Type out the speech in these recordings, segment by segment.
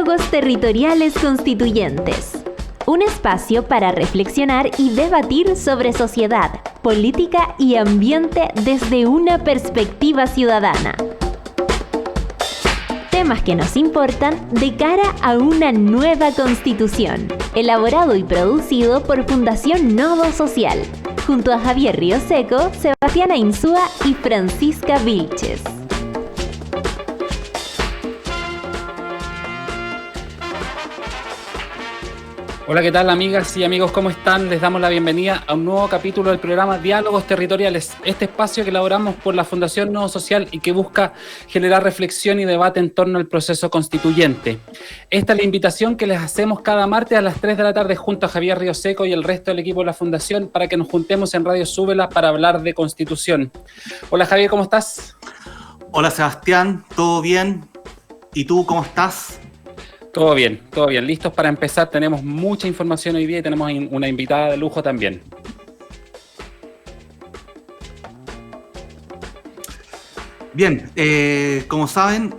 Diálogos Territoriales Constituyentes. Un espacio para reflexionar y debatir sobre sociedad, política y ambiente desde una perspectiva ciudadana. Temas que nos importan de cara a una nueva constitución. Elaborado y producido por Fundación Nodo Social, junto a Javier Ríos Seco, Sebastiana Insúa y Francisca Vilches. Hola, ¿qué tal, amigas y amigos? ¿Cómo están? Les damos la bienvenida a un nuevo capítulo del programa Diálogos Territoriales, este espacio que elaboramos por la Fundación Nodo Social y que busca generar reflexión y debate en torno al proceso constituyente. Esta es la invitación que les hacemos cada martes a las 3 de la tarde junto a Javier Ríos Seco y el resto del equipo de la Fundación para que nos juntemos en Radio Súbela para hablar de Constitución. Hola, Javier, ¿cómo estás? Hola, Sebastián, ¿todo bien? ¿Y tú cómo estás? Todo bien, todo bien. Listos para empezar. Tenemos mucha información hoy día y tenemos una invitada de lujo también. Bien, como saben,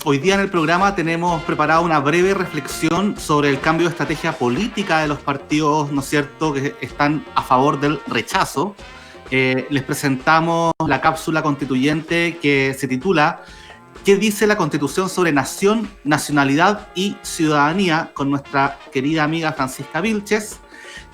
hoy día en el programa tenemos preparado una breve reflexión sobre el cambio de estrategia política de los partidos, ¿no es cierto?, que están a favor del rechazo. Les presentamos la cápsula constituyente que se titula ¿Qué dice la Constitución sobre nación, nacionalidad y ciudadanía? Con nuestra querida amiga Francisca Vilches.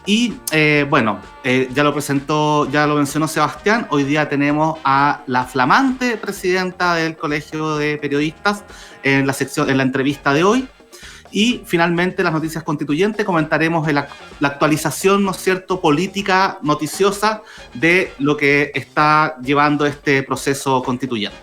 Y ya lo presentó, ya lo mencionó Sebastián, hoy día tenemos a la flamante presidenta del Colegio de Periodistas en la entrevista de hoy. Y finalmente las noticias constituyentes, comentaremos la actualización, ¿no es cierto?, política, noticiosa de lo que está llevando este proceso constituyente.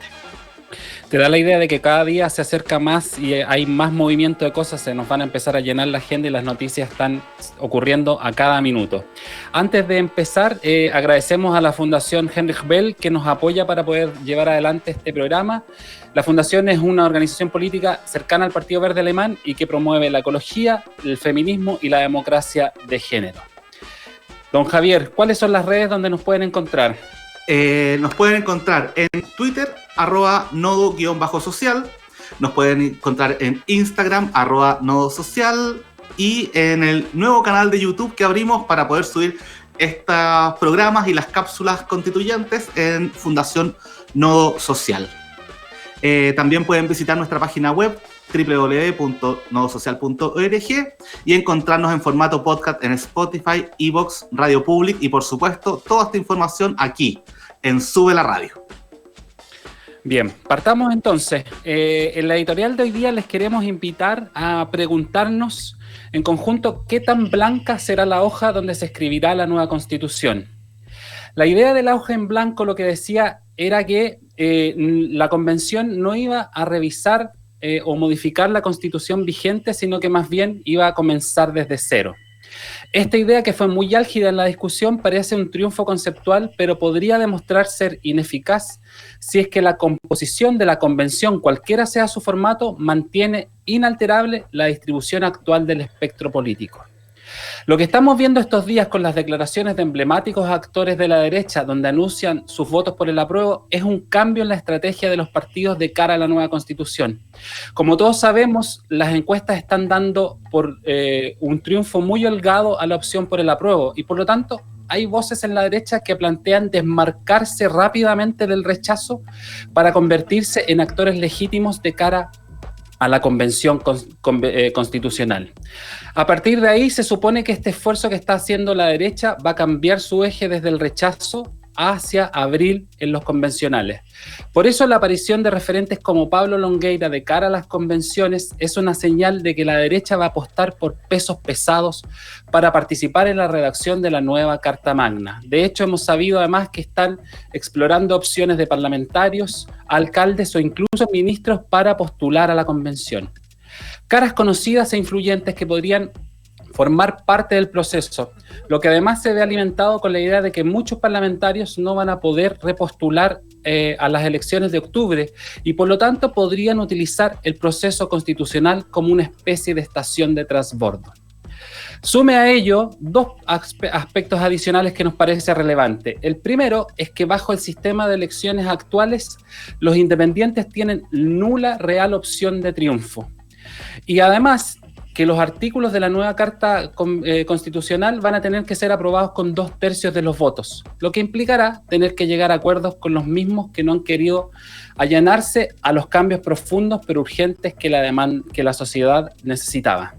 Te da la idea de que cada día se acerca más y hay más movimiento de cosas, se nos van a empezar a llenar la agenda y las noticias están ocurriendo a cada minuto. Antes de empezar, agradecemos a la Fundación Heinrich Böll que nos apoya para poder llevar adelante este programa. La Fundación es una organización política cercana al Partido Verde Alemán y que promueve la ecología, el feminismo y la democracia de género. Don Javier, ¿cuáles son las redes donde nos pueden encontrar? Nos pueden encontrar en Twitter, @nodo_social. Nos pueden encontrar en Instagram, @nodosocial. Y en el nuevo canal de YouTube que abrimos para poder subir estos programas y las cápsulas constituyentes en Fundación Nodo Social. También pueden visitar nuestra página web www.nodosocial.org y encontrarnos en formato podcast en Spotify, iVoox, Radio Public y por supuesto toda esta información aquí en Sube la Radio. Bien, partamos entonces. En la editorial de hoy día les queremos invitar a preguntarnos en conjunto qué tan blanca será la hoja donde se escribirá la nueva Constitución. La idea de la hoja en blanco lo que decía era que la Convención no iba a revisar o modificar la Constitución vigente, sino que más bien iba a comenzar desde cero. Esta idea, que fue muy álgida en la discusión, parece un triunfo conceptual, pero podría demostrar ser ineficaz si es que la composición de la Convención, cualquiera sea su formato, mantiene inalterable la distribución actual del espectro político. Lo que estamos viendo estos días con las declaraciones de emblemáticos actores de la derecha, donde anuncian sus votos por el apruebo, es un cambio en la estrategia de los partidos de cara a la nueva Constitución. Como todos sabemos, las encuestas están dando por un triunfo muy holgado a la opción por el apruebo y por lo tanto hay voces en la derecha que plantean desmarcarse rápidamente del rechazo para convertirse en actores legítimos de cara a la convención constitucional. A partir de ahí se supone que este esfuerzo que está haciendo la derecha va a cambiar su eje desde el rechazo hacia abril en los convencionales. Por eso la aparición de referentes como Pablo Longueira de cara a las convenciones es una señal de que la derecha va a apostar por pesos pesados para participar en la redacción de la nueva Carta Magna. De hecho, hemos sabido además que están explorando opciones de parlamentarios, alcaldes o incluso ministros para postular a la convención. Caras conocidas e influyentes que podrían formar parte del proceso, lo que además se ve alimentado con la idea de que muchos parlamentarios no van a poder repostular a las elecciones de octubre y por lo tanto podrían utilizar el proceso constitucional como una especie de estación de transbordo. Sume a ello dos aspectos adicionales que nos parece relevante. El primero es que bajo el sistema de elecciones actuales, los independientes tienen nula real opción de triunfo. Y además que los artículos de la nueva Carta Constitucional van a tener que ser aprobados con 2/3 de los votos, lo que implicará tener que llegar a acuerdos con los mismos que no han querido allanarse a los cambios profundos pero urgentes que la sociedad necesitaba.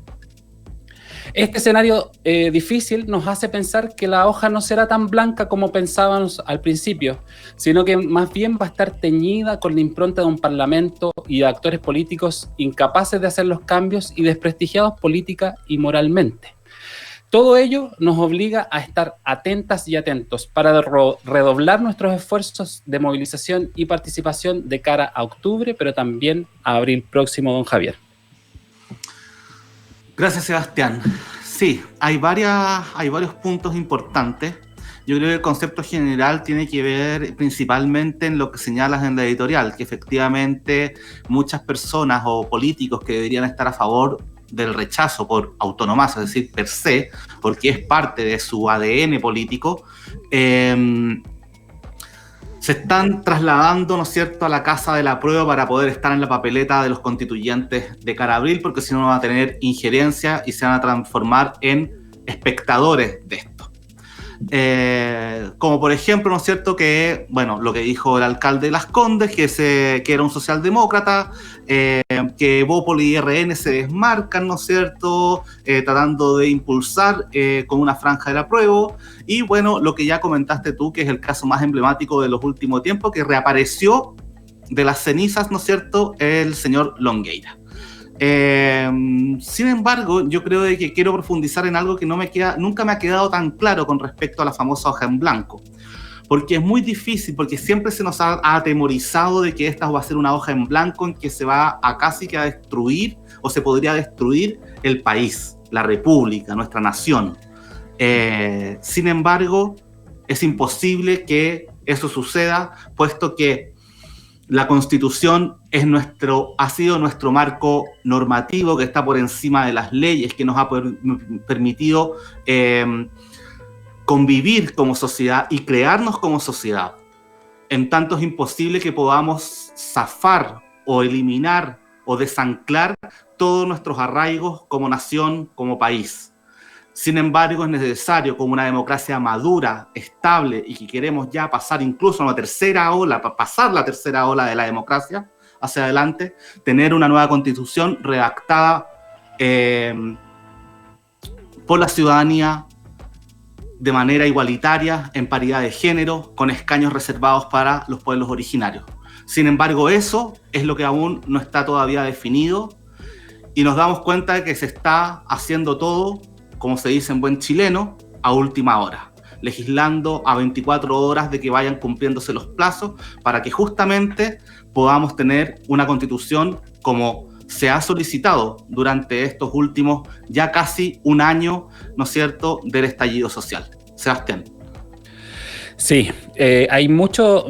Este escenario difícil nos hace pensar que la hoja no será tan blanca como pensábamos al principio, sino que más bien va a estar teñida con la impronta de un parlamento y de actores políticos incapaces de hacer los cambios y desprestigiados política y moralmente. Todo ello nos obliga a estar atentas y atentos para redoblar nuestros esfuerzos de movilización y participación de cara a octubre, pero también a abril próximo, don Javier. Gracias, Sebastián. Sí, hay varios puntos importantes. Yo creo que el concepto general tiene que ver principalmente en lo que señalas en la editorial, que efectivamente muchas personas o políticos que deberían estar a favor del rechazo por autonomía, es decir, per se, porque es parte de su ADN político, se están trasladando, ¿no es cierto?, a la casa de la prueba para poder estar en la papeleta de los constituyentes de cara a abril, porque si no van a tener injerencia y se van a transformar en espectadores de esto. Como por ejemplo, ¿no es cierto?, que, bueno, lo que dijo el alcalde de Las Condes, que era un socialdemócrata, que Bópoli y RN se desmarcan, ¿no es cierto?, tratando de impulsar con una franja del apruebo. Y bueno, lo que ya comentaste tú, que es el caso más emblemático de los últimos tiempos, que reapareció de las cenizas, ¿no es cierto?, el señor Longueira. Sin embargo, yo creo de que quiero profundizar en algo que nunca me ha quedado tan claro con respecto a la famosa hoja en blanco. Porque es muy difícil, porque siempre se nos ha atemorizado de que esta va a ser una hoja en blanco en que se va a casi que a destruir, o se podría destruir el país, la república, nuestra nación. Sin embargo, es imposible que eso suceda, puesto que la Constitución ha sido nuestro marco normativo que está por encima de las leyes, que nos ha permitido convivir como sociedad y crearnos como sociedad. En tanto es imposible que podamos zafar o eliminar o desanclar todos nuestros arraigos como nación, como país. Sin embargo, es necesario, como una democracia madura, estable y que queremos ya pasar incluso a una tercera ola, pasar la tercera ola de la democracia hacia adelante, tener una nueva constitución redactada por la ciudadanía de manera igualitaria, en paridad de género, con escaños reservados para los pueblos originarios. Sin embargo, eso es lo que aún no está todavía definido y nos damos cuenta de que se está haciendo todo, como se dice en buen chileno, a última hora, legislando a 24 horas de que vayan cumpliéndose los plazos para que justamente podamos tener una constitución como se ha solicitado durante estos últimos ya casi un año, ¿no es cierto?, del estallido social. Sebastián. Sí, hay mucho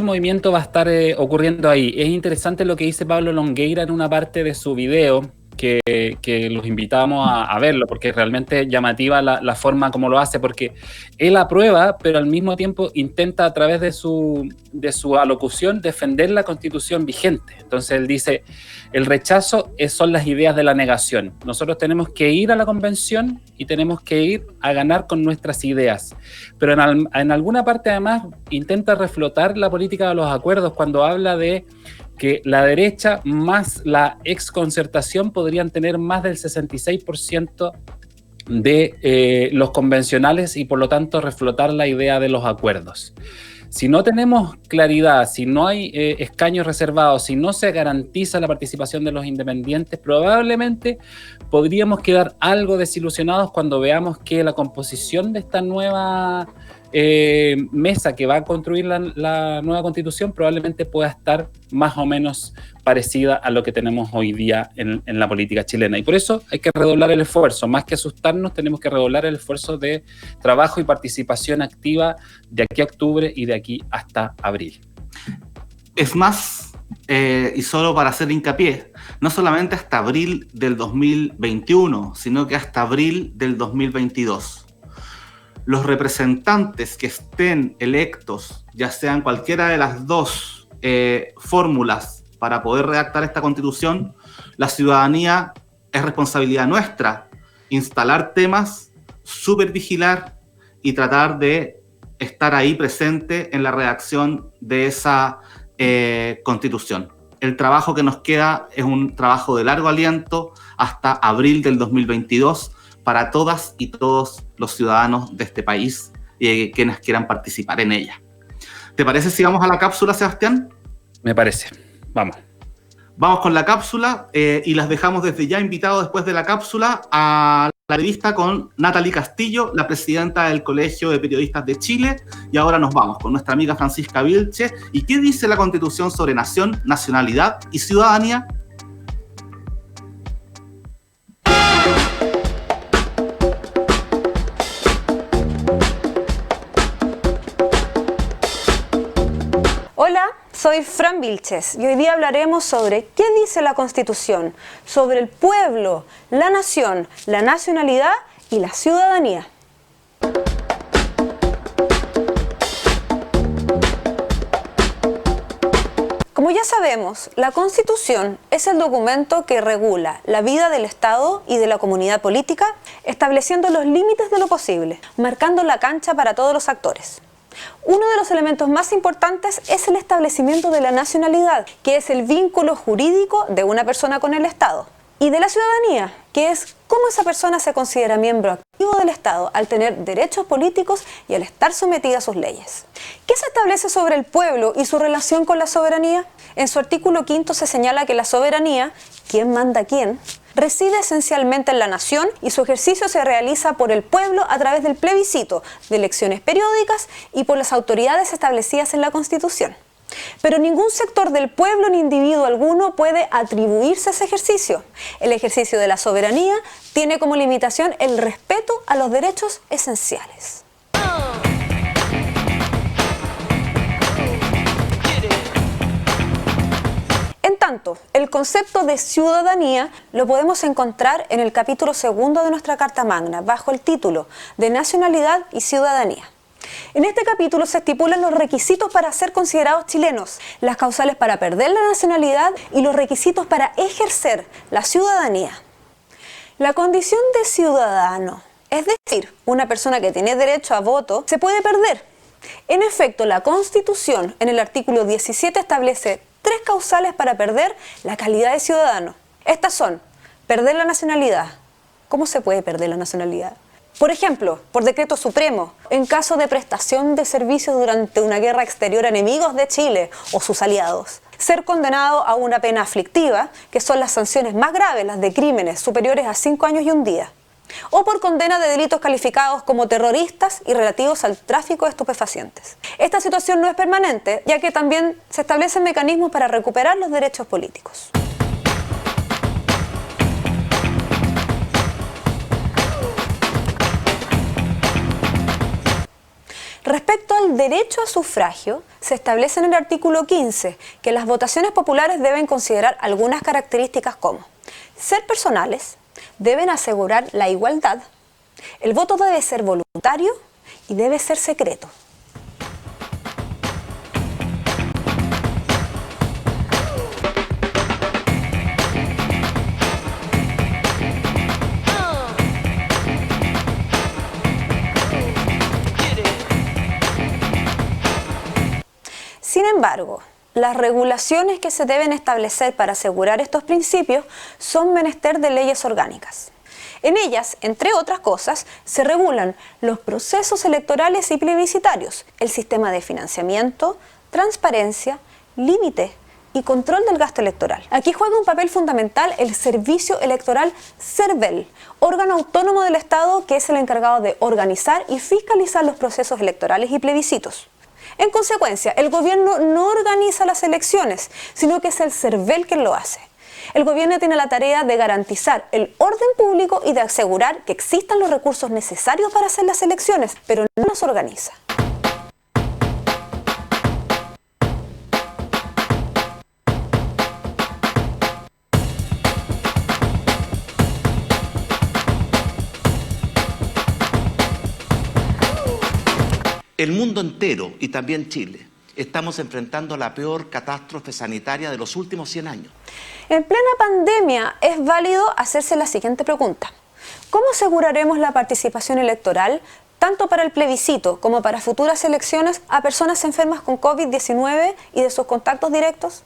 movimiento va a estar ocurriendo ahí. Es interesante lo que dice Pablo Longueira en una parte de su video, que los invitamos a verlo, porque es realmente llamativa la forma como lo hace, porque él aprueba, pero al mismo tiempo intenta a través de su alocución defender la Constitución vigente. Entonces él dice, el rechazo son las ideas de la negación. Nosotros tenemos que ir a la convención y tenemos que ir a ganar con nuestras ideas. Pero en alguna parte además intenta reflotar la política de los acuerdos cuando habla de que la derecha más la exconcertación podrían tener más del 66% de los convencionales y por lo tanto reflotar la idea de los acuerdos. Si no tenemos claridad, si no hay escaños reservados, si no se garantiza la participación de los independientes, probablemente podríamos quedar algo desilusionados cuando veamos que la composición de esta nueva mesa que va a construir la nueva constitución probablemente pueda estar más o menos parecida a lo que tenemos hoy día en la política chilena. Y por eso hay que redoblar el esfuerzo. Más que asustarnos, tenemos que redoblar el esfuerzo de trabajo y participación activa de aquí a octubre y de aquí hasta abril. Es más, y solo para hacer hincapié, no solamente hasta abril del 2021, sino que hasta abril del 2022. Los representantes que estén electos, ya sean cualquiera de las dos fórmulas para poder redactar esta constitución, La ciudadanía es responsabilidad nuestra instalar temas, supervigilar y tratar de estar ahí presente en la redacción de esa constitución. El trabajo que nos queda es un trabajo de largo aliento hasta abril del 2022 para todas y todos los ciudadanos de este país y quienes quieran participar en ella. ¿Te parece si vamos a la cápsula, Sebastián? Me parece. Vamos. Vamos con la cápsula y las dejamos desde ya invitados después de la cápsula a la entrevista con Natalie Castillo, la presidenta del Colegio de Periodistas de Chile. Y ahora nos vamos con nuestra amiga Francisca Vilche. ¿Y qué dice la Constitución sobre nación, nacionalidad y ciudadanía? Hola, soy Fran Vilches y hoy día hablaremos sobre qué dice la Constitución sobre el pueblo, la nación, la nacionalidad y la ciudadanía. Como ya sabemos, la Constitución es el documento que regula la vida del Estado y de la comunidad política, estableciendo los límites de lo posible, marcando la cancha para todos los actores. Uno de los elementos más importantes es el establecimiento de la nacionalidad, que es el vínculo jurídico de una persona con el Estado, y de la ciudadanía, que es cómo esa persona se considera miembro activo del Estado al tener derechos políticos y al estar sometida a sus leyes. ¿Qué se establece sobre el pueblo y su relación con la soberanía? En su artículo 5 se señala que la soberanía, ¿quién manda a quién?, reside esencialmente en la nación y su ejercicio se realiza por el pueblo a través del plebiscito, de elecciones periódicas y por las autoridades establecidas en la Constitución. Pero ningún sector del pueblo ni individuo alguno puede atribuirse a ese ejercicio. El ejercicio de la soberanía tiene como limitación el respeto a los derechos esenciales. En tanto, el concepto de ciudadanía lo podemos encontrar en el capítulo 2 de nuestra Carta Magna, bajo el título de Nacionalidad y Ciudadanía. En este capítulo se estipulan los requisitos para ser considerados chilenos, las causales para perder la nacionalidad y los requisitos para ejercer la ciudadanía. La condición de ciudadano, es decir, una persona que tiene derecho a voto, se puede perder. En efecto, la Constitución, en el artículo 17, establece 3 causales para perder la calidad de ciudadano. Estas son: perder la nacionalidad. ¿Cómo se puede perder la nacionalidad? Por ejemplo, por decreto supremo, en caso de prestación de servicios durante una guerra exterior a enemigos de Chile o sus aliados. Ser condenado a una pena aflictiva, que son las sanciones más graves, las de crímenes superiores a 5 años y un día. O por condena de delitos calificados como terroristas y relativos al tráfico de estupefacientes. Esta situación no es permanente, ya que también se establecen mecanismos para recuperar los derechos políticos. Respecto al derecho a sufragio, se establece en el artículo 15 que las votaciones populares deben considerar algunas características como ser personales, deben asegurar la igualdad, el voto debe ser voluntario y debe ser secreto. Sin embargo, las regulaciones que se deben establecer para asegurar estos principios son menester de leyes orgánicas. En ellas, entre otras cosas, se regulan los procesos electorales y plebiscitarios, el sistema de financiamiento, transparencia, límite y control del gasto electoral. Aquí juega un papel fundamental el Servicio Electoral CERVEL, órgano autónomo del Estado que es el encargado de organizar y fiscalizar los procesos electorales y plebiscitos. En consecuencia, el gobierno no organiza las elecciones, sino que es el CERVEL quien lo hace. El gobierno tiene la tarea de garantizar el orden público y de asegurar que existan los recursos necesarios para hacer las elecciones, pero no las organiza. El mundo entero y también Chile estamos enfrentando la peor catástrofe sanitaria de los últimos 100 años. En plena pandemia es válido hacerse la siguiente pregunta. ¿Cómo aseguraremos la participación electoral, tanto para el plebiscito como para futuras elecciones, a personas enfermas con COVID-19 y de sus contactos directos?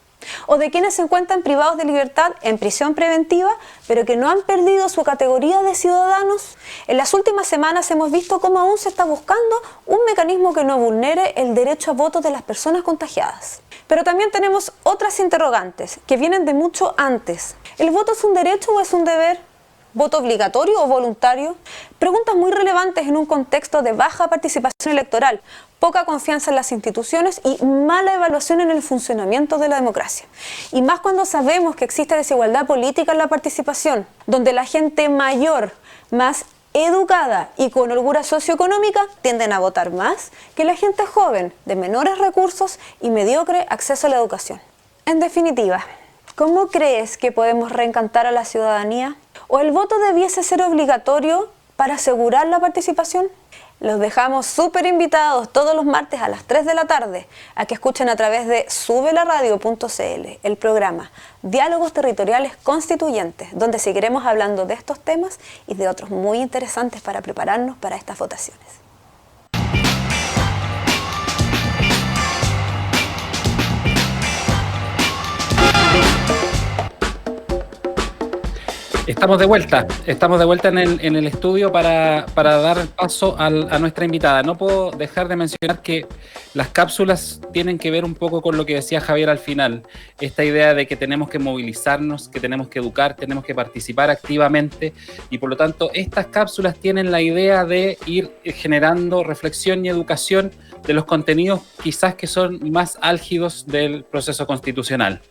¿O de quienes se encuentran privados de libertad en prisión preventiva, pero que no han perdido su categoría de ciudadanos? En las últimas semanas hemos visto cómo aún se está buscando un mecanismo que no vulnere el derecho a voto de las personas contagiadas. Pero también tenemos otras interrogantes que vienen de mucho antes. ¿El voto es un derecho o es un deber? ¿Voto obligatorio o voluntario? Preguntas muy relevantes en un contexto de baja participación electoral, poca confianza en las instituciones y mala evaluación en el funcionamiento de la democracia. Y más cuando sabemos que existe desigualdad política en la participación, donde la gente mayor, más educada y con holgura socioeconómica tienden a votar más que la gente joven, de menores recursos y mediocre acceso a la educación. En definitiva, ¿cómo crees que podemos reencantar a la ciudadanía? ¿O el voto debiese ser obligatorio para asegurar la participación? Los dejamos súper invitados todos los martes a las 3 de la tarde a que escuchen a través de subelaradio.cl el programa Diálogos Territoriales Constituyentes, donde seguiremos hablando de estos temas y de otros muy interesantes para prepararnos para estas votaciones. Estamos de vuelta en el estudio para dar paso a nuestra invitada. No puedo dejar de mencionar que las cápsulas tienen que ver un poco con lo que decía Javier al final, esta idea de que tenemos que movilizarnos, que tenemos que educar, tenemos que participar activamente y por lo tanto estas cápsulas tienen la idea de ir generando reflexión y educación de los contenidos quizás que son más álgidos del proceso constitucional.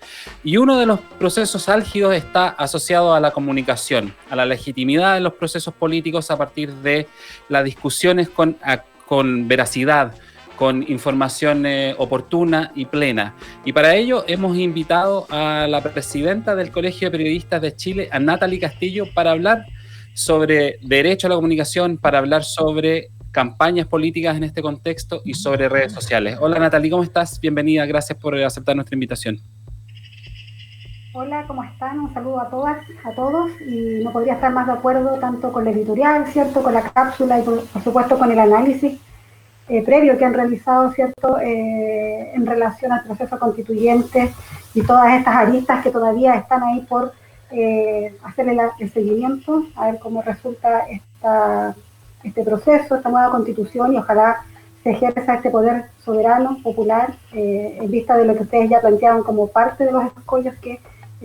Y uno de los procesos álgidos está asociado a la comunicación, a la legitimidad de los procesos políticos a partir de las discusiones con veracidad, con información oportuna y plena. Y para ello hemos invitado a la presidenta del Colegio de Periodistas de Chile, a Natalie Castillo, para hablar sobre derecho a la comunicación, para hablar sobre campañas políticas en este contexto y sobre redes sociales. Hola Natalie, ¿cómo estás? Bienvenida, gracias por aceptar nuestra invitación. Hola, ¿cómo están? Un saludo a todas, a todos, y no podría estar más de acuerdo tanto con la editorial, ¿cierto?, con la cápsula y por supuesto con el análisis previo que han realizado, ¿cierto?, en relación al proceso constituyente y todas estas aristas que todavía están ahí por hacerle el seguimiento, a ver cómo resulta este proceso, esta nueva constitución, y ojalá se ejerza este poder soberano, popular, en vista de lo que ustedes ya planteaban como parte de los escollos que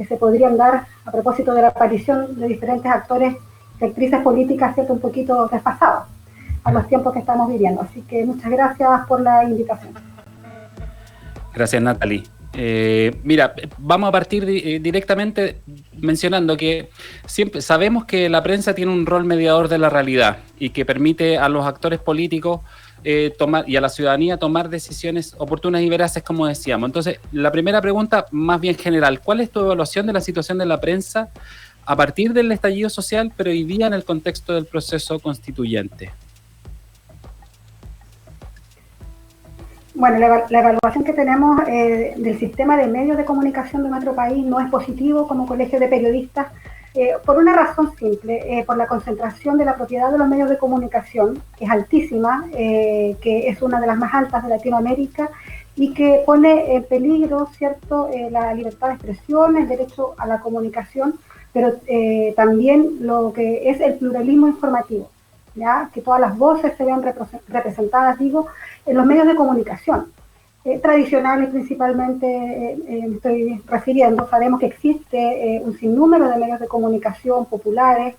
se podrían dar a propósito de la aparición de diferentes actores y actrices políticas, ¿cierto?, un poquito desfasados a los tiempos que estamos viviendo. Así que muchas gracias por la invitación. Gracias, Natalie. Mira, vamos a partir directamente mencionando que siempre sabemos que la prensa tiene un rol mediador de la realidad y que permite a los actores políticos tomar, y a la ciudadanía tomar decisiones oportunas y veraces, como decíamos. Entonces, la primera pregunta, más bien general, ¿cuál es tu evaluación de la situación de la prensa a partir del estallido social, pero hoy día en el contexto del proceso constituyente? Bueno, la evaluación que tenemos del sistema de medios de comunicación de nuestro país no es positivo como colegio de periodistas, por una razón simple, por la concentración de la propiedad de los medios de comunicación, que es altísima, que es una de las más altas de Latinoamérica y que pone en peligro, ¿cierto?, la libertad de expresión, el derecho a la comunicación, pero también lo que es el pluralismo informativo, ¿ya?, que todas las voces se vean representadas, digo, en los medios de comunicación. Tradicionales principalmente me estoy refiriendo. Sabemos que existe un sinnúmero de medios de comunicación populares,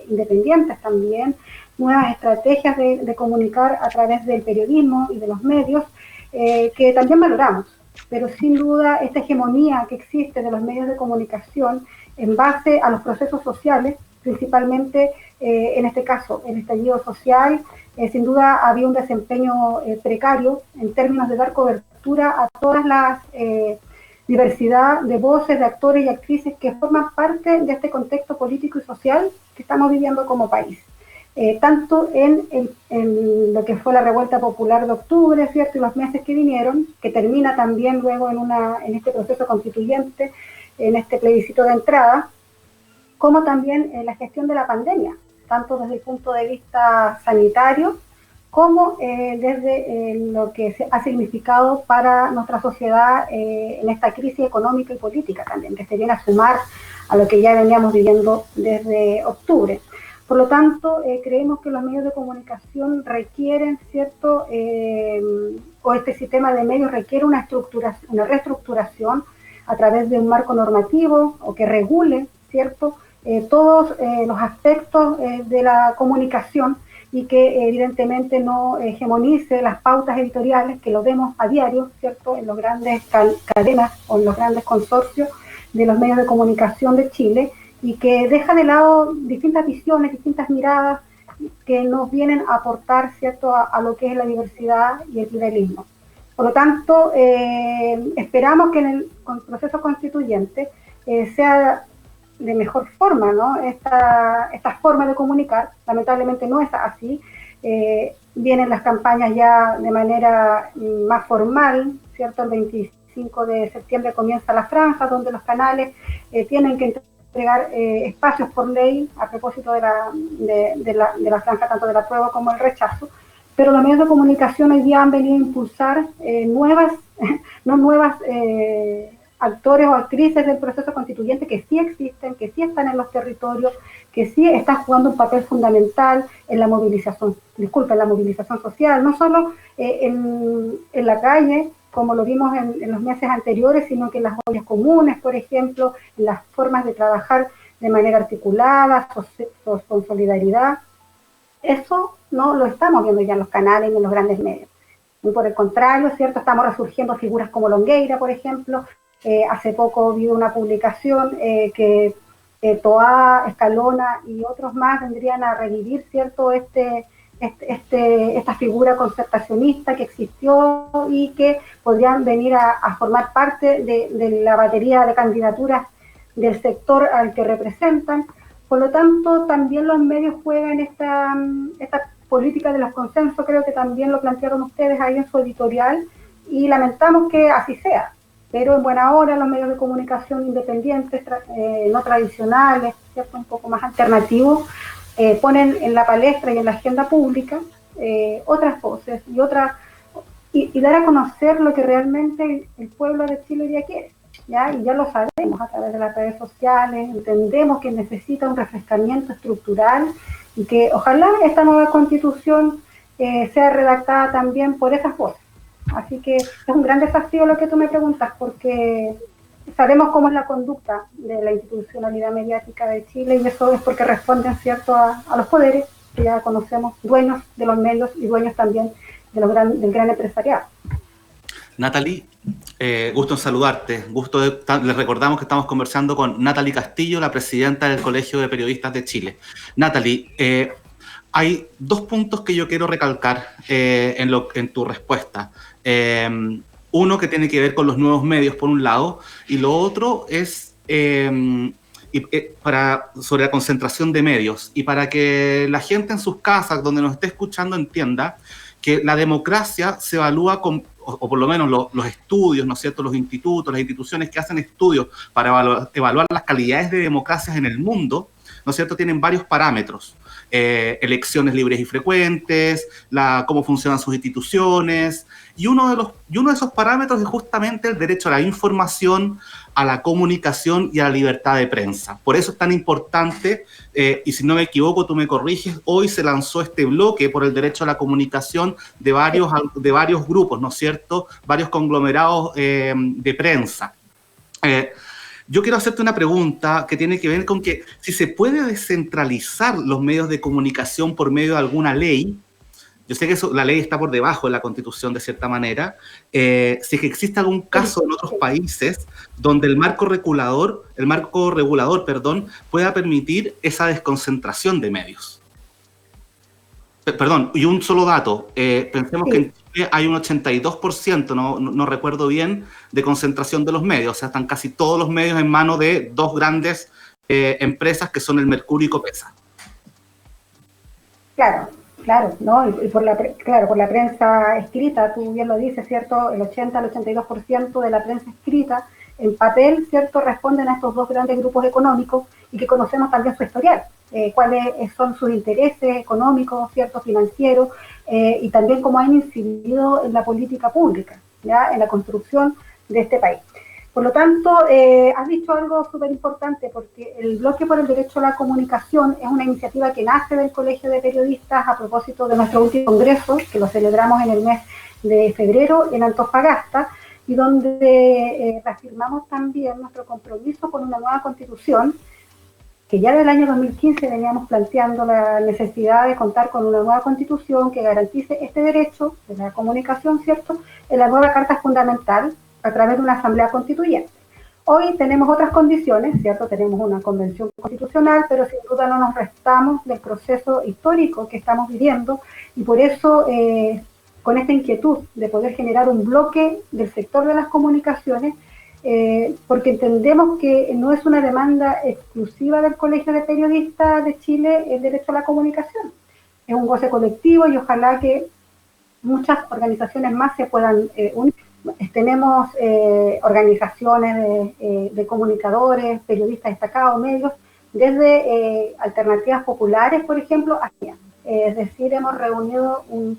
independientes también, nuevas estrategias de comunicar a través del periodismo y de los medios, que también valoramos, pero sin duda esta hegemonía que existe de los medios de comunicación en base a los procesos sociales, principalmente en este caso el estallido social, sin duda había un desempeño precario en términos de dar cobertura a todas las diversidad de voces, de actores y actrices que forman parte de este contexto político y social que estamos viviendo como país. tanto en lo que fue la revuelta popular de octubre, ¿cierto? Y los meses que vinieron, que termina también luego en este proceso constituyente, en este plebiscito de entrada, como también en la gestión de la pandemia, tanto desde el punto de vista sanitario, como desde lo que ha significado para nuestra sociedad en esta crisis económica y política también, que se viene a sumar a lo que ya veníamos viviendo desde octubre. Por lo tanto, creemos que los medios de comunicación requieren, ¿cierto? O este sistema de medios requiere una reestructuración a través de un marco normativo o que regule, ¿cierto? Todos los aspectos de la comunicación y que evidentemente no hegemonice las pautas editoriales, que lo vemos a diario, ¿cierto? En los grandes cadenas o en los grandes consorcios de los medios de comunicación de Chile, y que deja de lado distintas visiones, distintas miradas que nos vienen a aportar, ¿cierto?, a lo que es la diversidad y el pluralismo. Por lo tanto, esperamos que en el proceso constituyente sea de mejor forma, ¿no? Esta forma de comunicar. Lamentablemente no es así. Vienen las campañas ya de manera más formal, ¿cierto? El 25 de septiembre comienza la franja, donde los canales tienen que entregar espacios por ley a propósito de la franja, tanto de la apruebo como el rechazo, pero los medios de comunicación hoy día han venido a impulsar nuevas actores o actrices del proceso constituyente que sí existen, que sí están en los territorios, que sí están jugando un papel fundamental en la movilización social, no solo en la calle, como lo vimos en los meses anteriores, sino que en las ollas comunes, por ejemplo, en las formas de trabajar de manera articulada, con solidaridad. Eso no lo estamos viendo ya en los canales y en los grandes medios. Muy por el contrario, ¿cierto? Estamos resurgiendo figuras como Longueira, por ejemplo. Hace poco vi una publicación que Toá, Escalona y otros más vendrían a revivir, ¿cierto?, esta figura concertacionista que existió y que podrían venir a formar parte de la batería de candidaturas del sector al que representan. Por lo tanto, también los medios juegan esta política de los consensos, creo que también lo plantearon ustedes ahí en su editorial, y lamentamos que así sea. Pero en buena hora los medios de comunicación independientes, no tradicionales, ¿cierto?, un poco más alternativos, ponen en la palestra y en la agenda pública otras voces y dar a conocer lo que realmente el pueblo de Chile ya quiere, ¿ya? Y ya lo sabemos a través de las redes sociales, entendemos que necesita un refrescamiento estructural y que ojalá esta nueva constitución sea redactada también por esas voces. Así que es un gran desafío lo que tú me preguntas, porque sabemos cómo es la conducta de la institucionalidad mediática de Chile, y eso es porque responden, ¿cierto?, a los poderes que ya conocemos, dueños de los medios y dueños también del gran empresariado. Natalie, gusto en saludarte. Les recordamos que estamos conversando con Natalie Castillo, la presidenta del Colegio de Periodistas de Chile. Natalie, hay dos puntos que yo quiero recalcar en tu respuesta. Uno que tiene que ver con los nuevos medios, por un lado, y lo otro es sobre la concentración de medios. Y para que la gente en sus casas, donde nos esté escuchando, entienda que la democracia se evalúa o por lo menos los estudios, ¿no es cierto?, los institutos, las instituciones que hacen estudios para evaluar las calidades de democracias en el mundo, ¿no es cierto?, tienen varios parámetros. Elecciones libres y frecuentes, cómo funcionan sus instituciones, y uno de esos parámetros es justamente el derecho a la información, a la comunicación y a la libertad de prensa. Por eso es tan importante, y si no me equivoco, tú me corriges, hoy se lanzó este bloque por el derecho a la comunicación de varios grupos, ¿no es cierto?, varios conglomerados de prensa. Yo quiero hacerte una pregunta que tiene que ver con que si se puede descentralizar los medios de comunicación por medio de alguna ley. Yo sé que la ley está por debajo de la Constitución de cierta manera. Si es que existe algún caso en otros países donde el marco regulador, pueda permitir esa desconcentración de medios. Perdón, y un solo dato. Pensemos que en Chile hay un 82%, no recuerdo bien, de concentración de los medios. O sea, están casi todos los medios en manos de dos grandes empresas que son el Mercurio y Copesa. Claro, claro, ¿no? Y por claro, por la prensa escrita, tú bien lo dices, ¿cierto? El 80 al 82% de la prensa escrita en papel, ¿cierto?, responden a estos dos grandes grupos económicos y que conocemos también su historial, cuáles son sus intereses económicos, ¿cierto?, financieros, y también cómo han incidido en la política pública, ¿ya?, en la construcción de este país. Por lo tanto, has dicho algo súper importante, porque el Bloque por el Derecho a la Comunicación es una iniciativa que nace del Colegio de Periodistas a propósito de nuestro último congreso, que lo celebramos en el mes de febrero en Antofagasta, y donde reafirmamos también nuestro compromiso con una nueva constitución, que ya del año 2015 veníamos planteando la necesidad de contar con una nueva constitución que garantice este derecho de la comunicación, ¿cierto?, en la nueva Carta Fundamental, a través de una asamblea constituyente. Hoy tenemos otras condiciones, ¿cierto? Tenemos una convención constitucional, pero sin duda no nos restamos del proceso histórico que estamos viviendo, y por eso, con esta inquietud de poder generar un bloque del sector de las comunicaciones, porque entendemos que no es una demanda exclusiva del Colegio de Periodistas de Chile el derecho a la comunicación. Es un goce colectivo y ojalá que muchas organizaciones más se puedan unir. Tenemos organizaciones de comunicadores, periodistas destacados, medios, desde alternativas populares, por ejemplo, hasta, es decir, hemos reunido un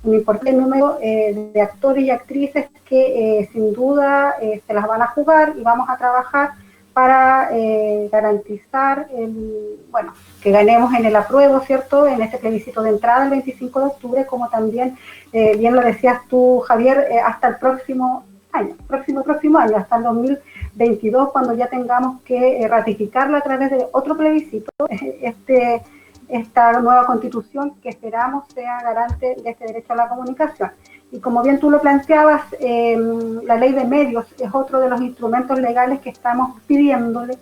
importante número de actores y actrices que sin duda se las van a jugar, y vamos a trabajar para garantizar que ganemos en el apruebo, ¿cierto?, en este plebiscito de entrada el 25 de octubre, como también bien lo decías tú, Javier, hasta el próximo año, hasta el 2022, cuando ya tengamos que ratificarla a través de otro plebiscito, esta nueva constitución que esperamos sea garante de este derecho a la comunicación. Y como bien tú lo planteabas, la ley de medios es otro de los instrumentos legales que estamos pidiéndole,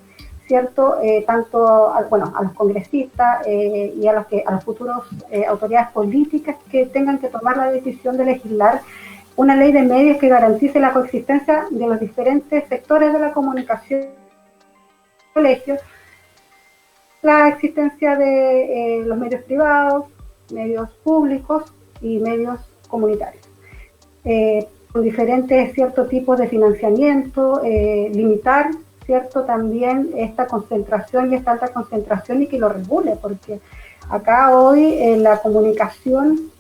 ¿cierto?, tanto a los congresistas y a los futuros autoridades políticas que tengan que tomar la decisión de legislar una ley de medios que garantice la coexistencia de los diferentes sectores de la comunicación, colegios, la existencia de los medios privados, medios públicos y medios comunitarios, con diferentes ciertos tipos de financiamiento, limitar, ¿cierto?, también esta concentración y esta alta concentración, y que lo regule, porque acá hoy la comunicación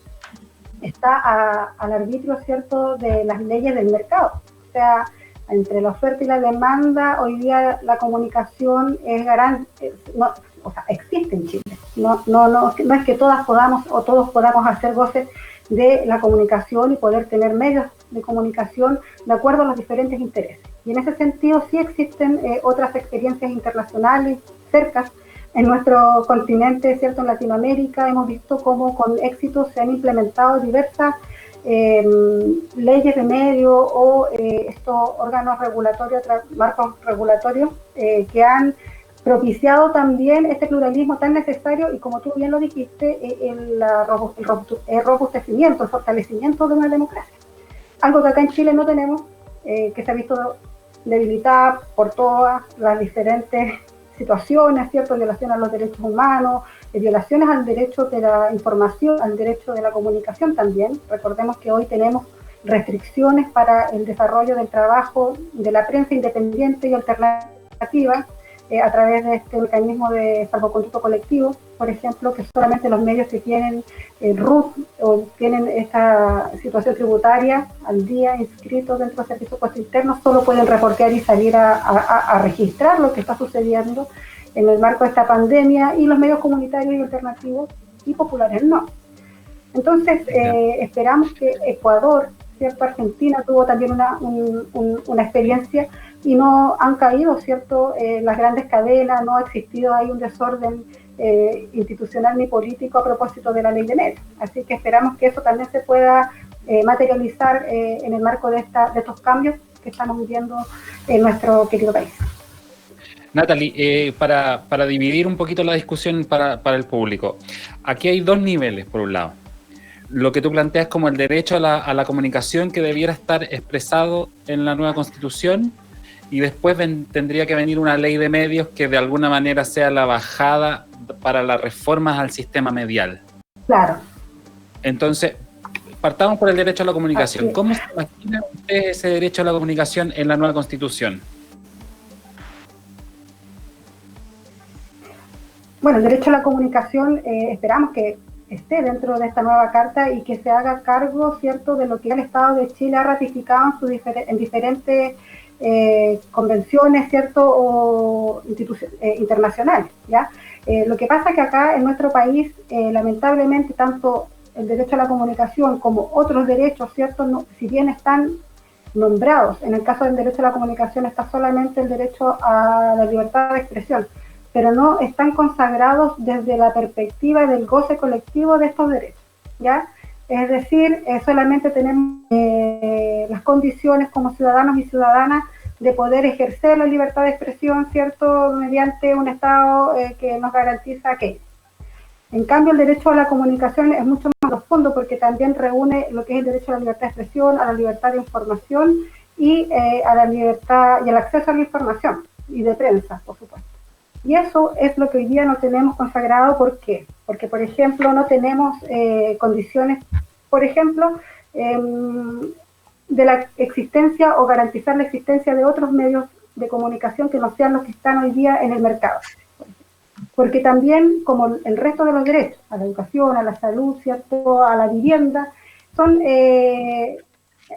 está al arbitrio, ¿cierto?, de las leyes del mercado. O sea, entre la oferta y la demanda, hoy día la comunicación es garante, existe en Chile. No es que todas podamos o todos podamos hacer goce de la comunicación y poder tener medios de comunicación de acuerdo a los diferentes intereses. Y en ese sentido sí existen otras experiencias internacionales cercas en nuestro continente, ¿cierto?, en Latinoamérica. Hemos visto cómo con éxito se han implementado diversas leyes de medio o estos órganos regulatorios, marcos regulatorios que han propiciado también este pluralismo tan necesario y, como tú bien lo dijiste, el robustecimiento, el fortalecimiento de una democracia. Algo que acá en Chile no tenemos, que se ha visto debilitada por todas las diferentes situaciones, ¿cierto?, violaciones a los derechos humanos, violaciones al derecho de la información, al derecho de la comunicación también. Recordemos que hoy tenemos restricciones para el desarrollo del trabajo de la prensa independiente y alternativa a través de este mecanismo de salvoconducto colectivo, por ejemplo, que solamente los medios que tienen RUT o tienen esta situación tributaria al día inscritos dentro del servicio de impuesto interno solo pueden reportear y salir a registrar lo que está sucediendo en el marco de esta pandemia, y los medios comunitarios y alternativos y populares no. Entonces, esperamos que Ecuador, ¿cierto?, Argentina tuvo también una experiencia y no han caído, ¿cierto?, las grandes cadenas, no ha existido ahí un desorden institucional ni político a propósito de la ley de medios. Así que esperamos que eso también se pueda materializar en el marco de estos cambios que estamos viviendo en nuestro querido país. Natalie, para dividir un poquito la discusión para el público, aquí hay dos niveles, por un lado. Lo que tú planteas como el derecho a la comunicación que debiera estar expresado en la nueva Constitución, y después tendría que venir una ley de medios que de alguna manera sea la bajada para las reformas al sistema medial. Claro. Entonces, partamos por el derecho a la comunicación. ¿Cómo se imagina usted ese derecho a la comunicación en la nueva Constitución? Bueno, el derecho a la comunicación esperamos que esté dentro de esta nueva carta y que se haga cargo, ¿cierto?, de lo que el Estado de Chile ha ratificado en diferentes convenciones, ¿cierto?, o internacionales, ¿ya? Lo que pasa es que acá en nuestro país, lamentablemente, tanto el derecho a la comunicación como otros derechos, ¿cierto?, no, si bien están nombrados, en el caso del derecho a la comunicación está solamente el derecho a la libertad de expresión, pero no están consagrados desde la perspectiva del goce colectivo de estos derechos, ¿ya? Es decir, solamente tenemos las condiciones como ciudadanos y ciudadanas de poder ejercer la libertad de expresión, ¿cierto?, mediante un Estado que nos garantiza aquello. En cambio, el derecho a la comunicación es mucho más profundo porque también reúne lo que es el derecho a la libertad de expresión, a la libertad de información y a la libertad y el acceso a la información y de prensa, por supuesto. Y eso es lo que hoy día no tenemos consagrado. ¿Por qué? Porque, por ejemplo, no tenemos condiciones, por ejemplo, de la existencia o garantizar la existencia de otros medios de comunicación que no sean los que están hoy día en el mercado. Porque también, como el resto de los derechos, a la educación, a la salud, ¿cierto?, a la vivienda,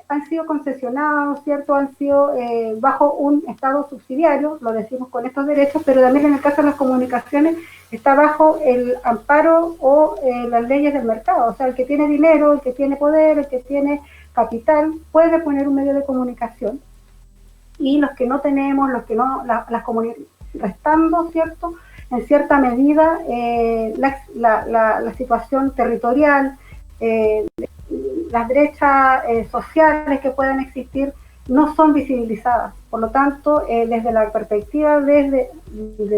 han sido concesionados, ¿cierto?, han sido bajo un Estado subsidiario, lo decimos con estos derechos, pero también en el caso de las comunicaciones está bajo el amparo o las leyes del mercado. O sea, el que tiene dinero, el que tiene poder, el que tiene capital, puede poner un medio de comunicación. Y los que no tenemos, los que no, restando, ¿cierto?, en cierta medida la situación territorial, las brechas sociales que puedan existir no son visibilizadas. Por lo tanto, desde la perspectiva del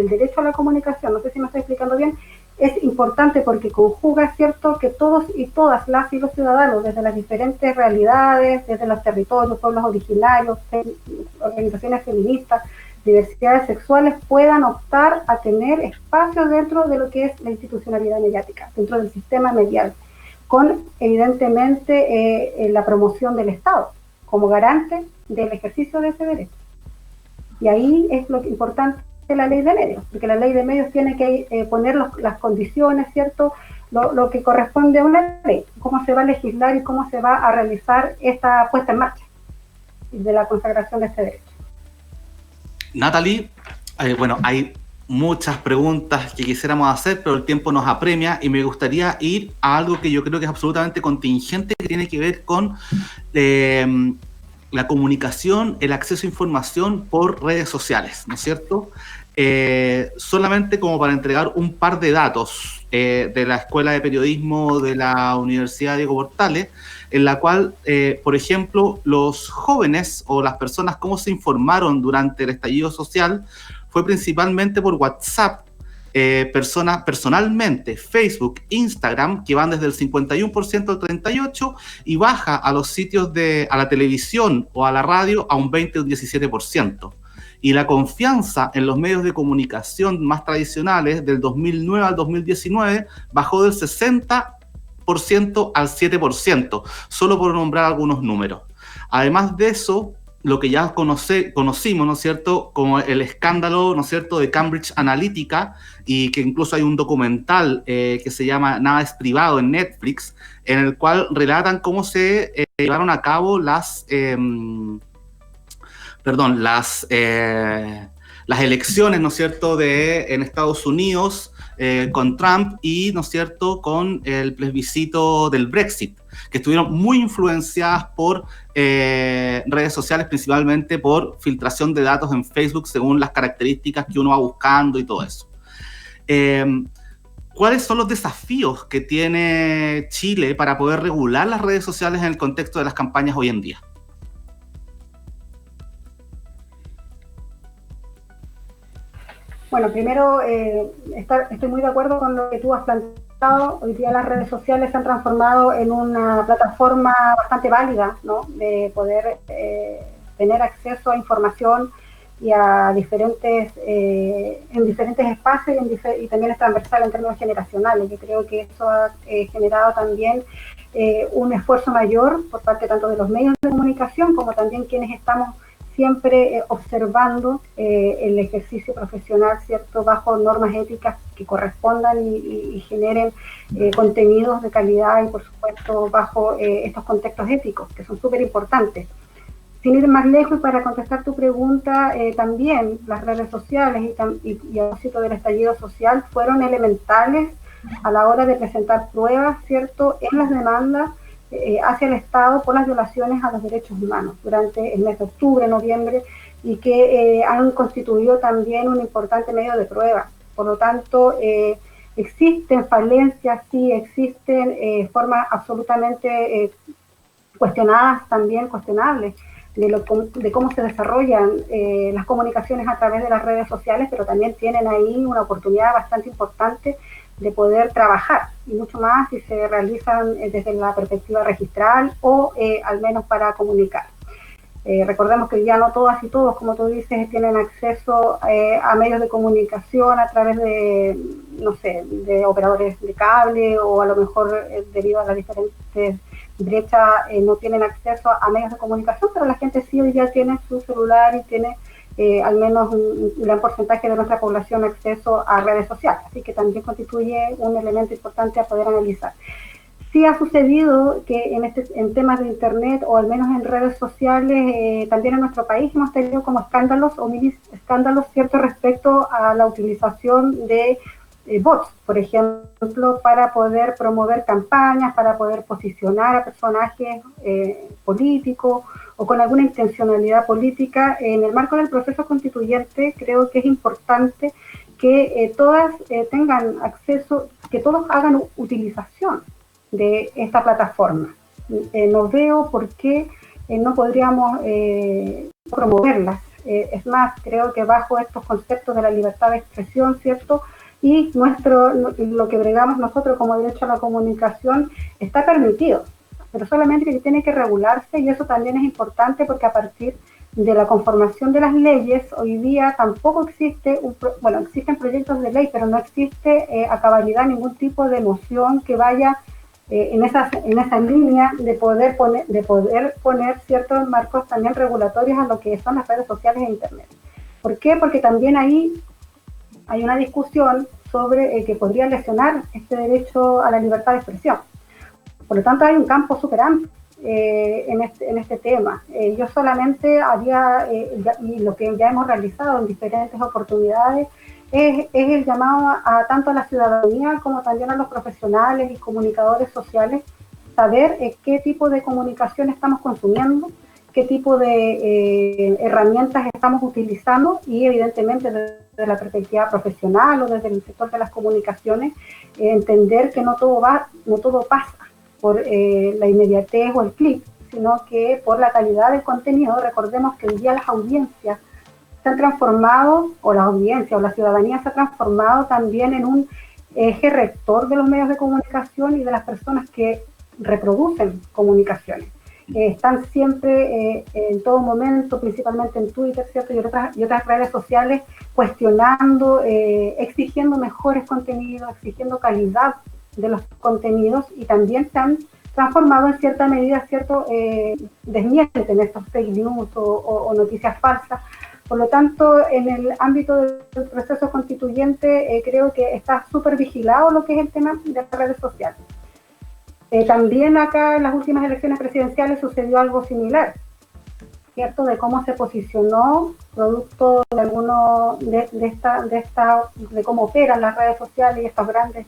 derecho a la comunicación, no sé si me estoy explicando bien, es importante porque conjuga, ¿cierto?, que todos y todas las y los ciudadanos, desde las diferentes realidades, desde los territorios, pueblos originarios, organizaciones feministas, diversidades sexuales, puedan optar a tener espacios dentro de lo que es la institucionalidad mediática, dentro del sistema medial, con evidentemente la promoción del Estado como garante del ejercicio de ese derecho. Y ahí es lo importante de la ley de medios, porque la ley de medios tiene que poner las condiciones, ¿cierto?, lo que corresponde a una ley, cómo se va a legislar y cómo se va a realizar esta puesta en marcha de la consagración de este derecho. Natalie, bueno, hay muchas preguntas que quisiéramos hacer, pero el tiempo nos apremia y me gustaría ir a algo que yo creo que es absolutamente contingente, que tiene que ver con la comunicación, el acceso a información por redes sociales, ¿no es cierto? Solamente como para entregar un par de datos de la Escuela de Periodismo de la Universidad Diego Portales, en la cual, por ejemplo, los jóvenes o las personas, cómo se informaron durante el estallido social, fue principalmente por WhatsApp, personalmente, Facebook, Instagram, que van desde el 51% al 38%, y baja a los sitios a la televisión o a la radio a un 20 o un 17%. Y la confianza en los medios de comunicación más tradicionales del 2009 al 2019 bajó del 60% al 7%, solo por nombrar algunos números. Además de eso, lo que ya conocimos, ¿no es cierto?, como el escándalo, ¿no es cierto?, de Cambridge Analytica, y que incluso hay un documental que se llama Nada es privado en Netflix, en el cual relatan cómo se llevaron a cabo las elecciones, ¿no es cierto?, en Estados Unidos con Trump y, ¿no es cierto?, con el plebiscito del Brexit, que estuvieron muy influenciadas por redes sociales, principalmente por filtración de datos en Facebook según las características que uno va buscando y todo eso. ¿Cuáles son los desafíos que tiene Chile para poder regular las redes sociales en el contexto de las campañas hoy en día? Bueno, primero, estoy muy de acuerdo con lo que tú has planteado. Hoy día las redes sociales se han transformado en una plataforma bastante válida, ¿no?, de poder tener acceso a información y a diferentes, en diferentes espacios y también es transversal en términos generacionales. Yo creo que eso ha generado también un esfuerzo mayor por parte tanto de los medios de comunicación como también quienes estamos siempre observando el ejercicio profesional, ¿cierto?, bajo normas éticas que correspondan y generen contenidos de calidad y, por supuesto, bajo estos contextos éticos, que son súper importantes. Sin ir más lejos, para contestar tu pregunta, también las redes sociales y a propósito del estallido social fueron elementales a la hora de presentar pruebas, ¿cierto?, en las demandas hacia el Estado por las violaciones a los derechos humanos durante el mes de octubre, noviembre, y que han constituido también un importante medio de prueba. Por lo tanto, existen falencias, sí, existen formas absolutamente cuestionadas, también cuestionables, de cómo se desarrollan las comunicaciones a través de las redes sociales, pero también tienen ahí una oportunidad bastante importante de poder trabajar, y mucho más si se realizan desde la perspectiva registral o al menos para comunicar. Recordemos que ya no todas y todos, como tú dices, tienen acceso a medios de comunicación a través de, no sé, de operadores de cable, o a lo mejor debido a las diferentes brechas no tienen acceso a medios de comunicación, pero la gente sí hoy día tiene su celular y tiene al menos un gran porcentaje de nuestra población acceso a redes sociales, así que también constituye un elemento importante a poder analizar. Sí ha sucedido que en temas de internet, o al menos en redes sociales, también en nuestro país hemos tenido como escándalos o mini escándalos, ¿cierto?, respecto a la utilización de bots, por ejemplo, para poder promover campañas, para poder posicionar a personajes políticos o con alguna intencionalidad política. En el marco del proceso constituyente creo que es importante que todas tengan acceso, que todos hagan utilización de esta plataforma. No veo por qué no podríamos promoverlas. Es más, creo que bajo estos conceptos de la libertad de expresión, ¿cierto?, y lo que bregamos nosotros como derecho a la comunicación está permitido, pero solamente que tiene que regularse, y eso también es importante porque a partir de la conformación de las leyes hoy día tampoco existe, existen proyectos de ley, pero no existe a cabalidad ningún tipo de moción que vaya en esa línea de poder poner ciertos marcos también regulatorios a lo que son las redes sociales e internet. ¿Por qué? Porque también ahí hay una discusión sobre que podría lesionar este derecho a la libertad de expresión. Por lo tanto, hay un campo súper amplio en este tema. Yo solamente haría, y lo que ya hemos realizado en diferentes oportunidades, es el llamado tanto a la ciudadanía como también a los profesionales y comunicadores sociales, saber qué tipo de comunicación estamos consumiendo, qué tipo de herramientas estamos utilizando, y evidentemente desde la perspectiva profesional o desde el sector de las comunicaciones, entender que no todo pasa por la inmediatez o el clic, sino que por la calidad del contenido. Recordemos que hoy día las audiencias se han transformado, o la audiencia o la ciudadanía se ha transformado también en un eje rector de los medios de comunicación y de las personas que reproducen comunicaciones. Están siempre en todo momento, principalmente en Twitter, ¿cierto?, y otras redes sociales, cuestionando, exigiendo mejores contenidos, exigiendo calidad de los contenidos, y también se han transformado en cierta medida, ¿cierto?, desmienten estos fake news o noticias falsas. Por lo tanto, en el ámbito del proceso constituyente, creo que está súper vigilado lo que es el tema de las redes sociales. También acá en las últimas elecciones presidenciales sucedió algo similar, ¿cierto?, de cómo se posicionó producto de alguno de cómo operan las redes sociales y estos grandes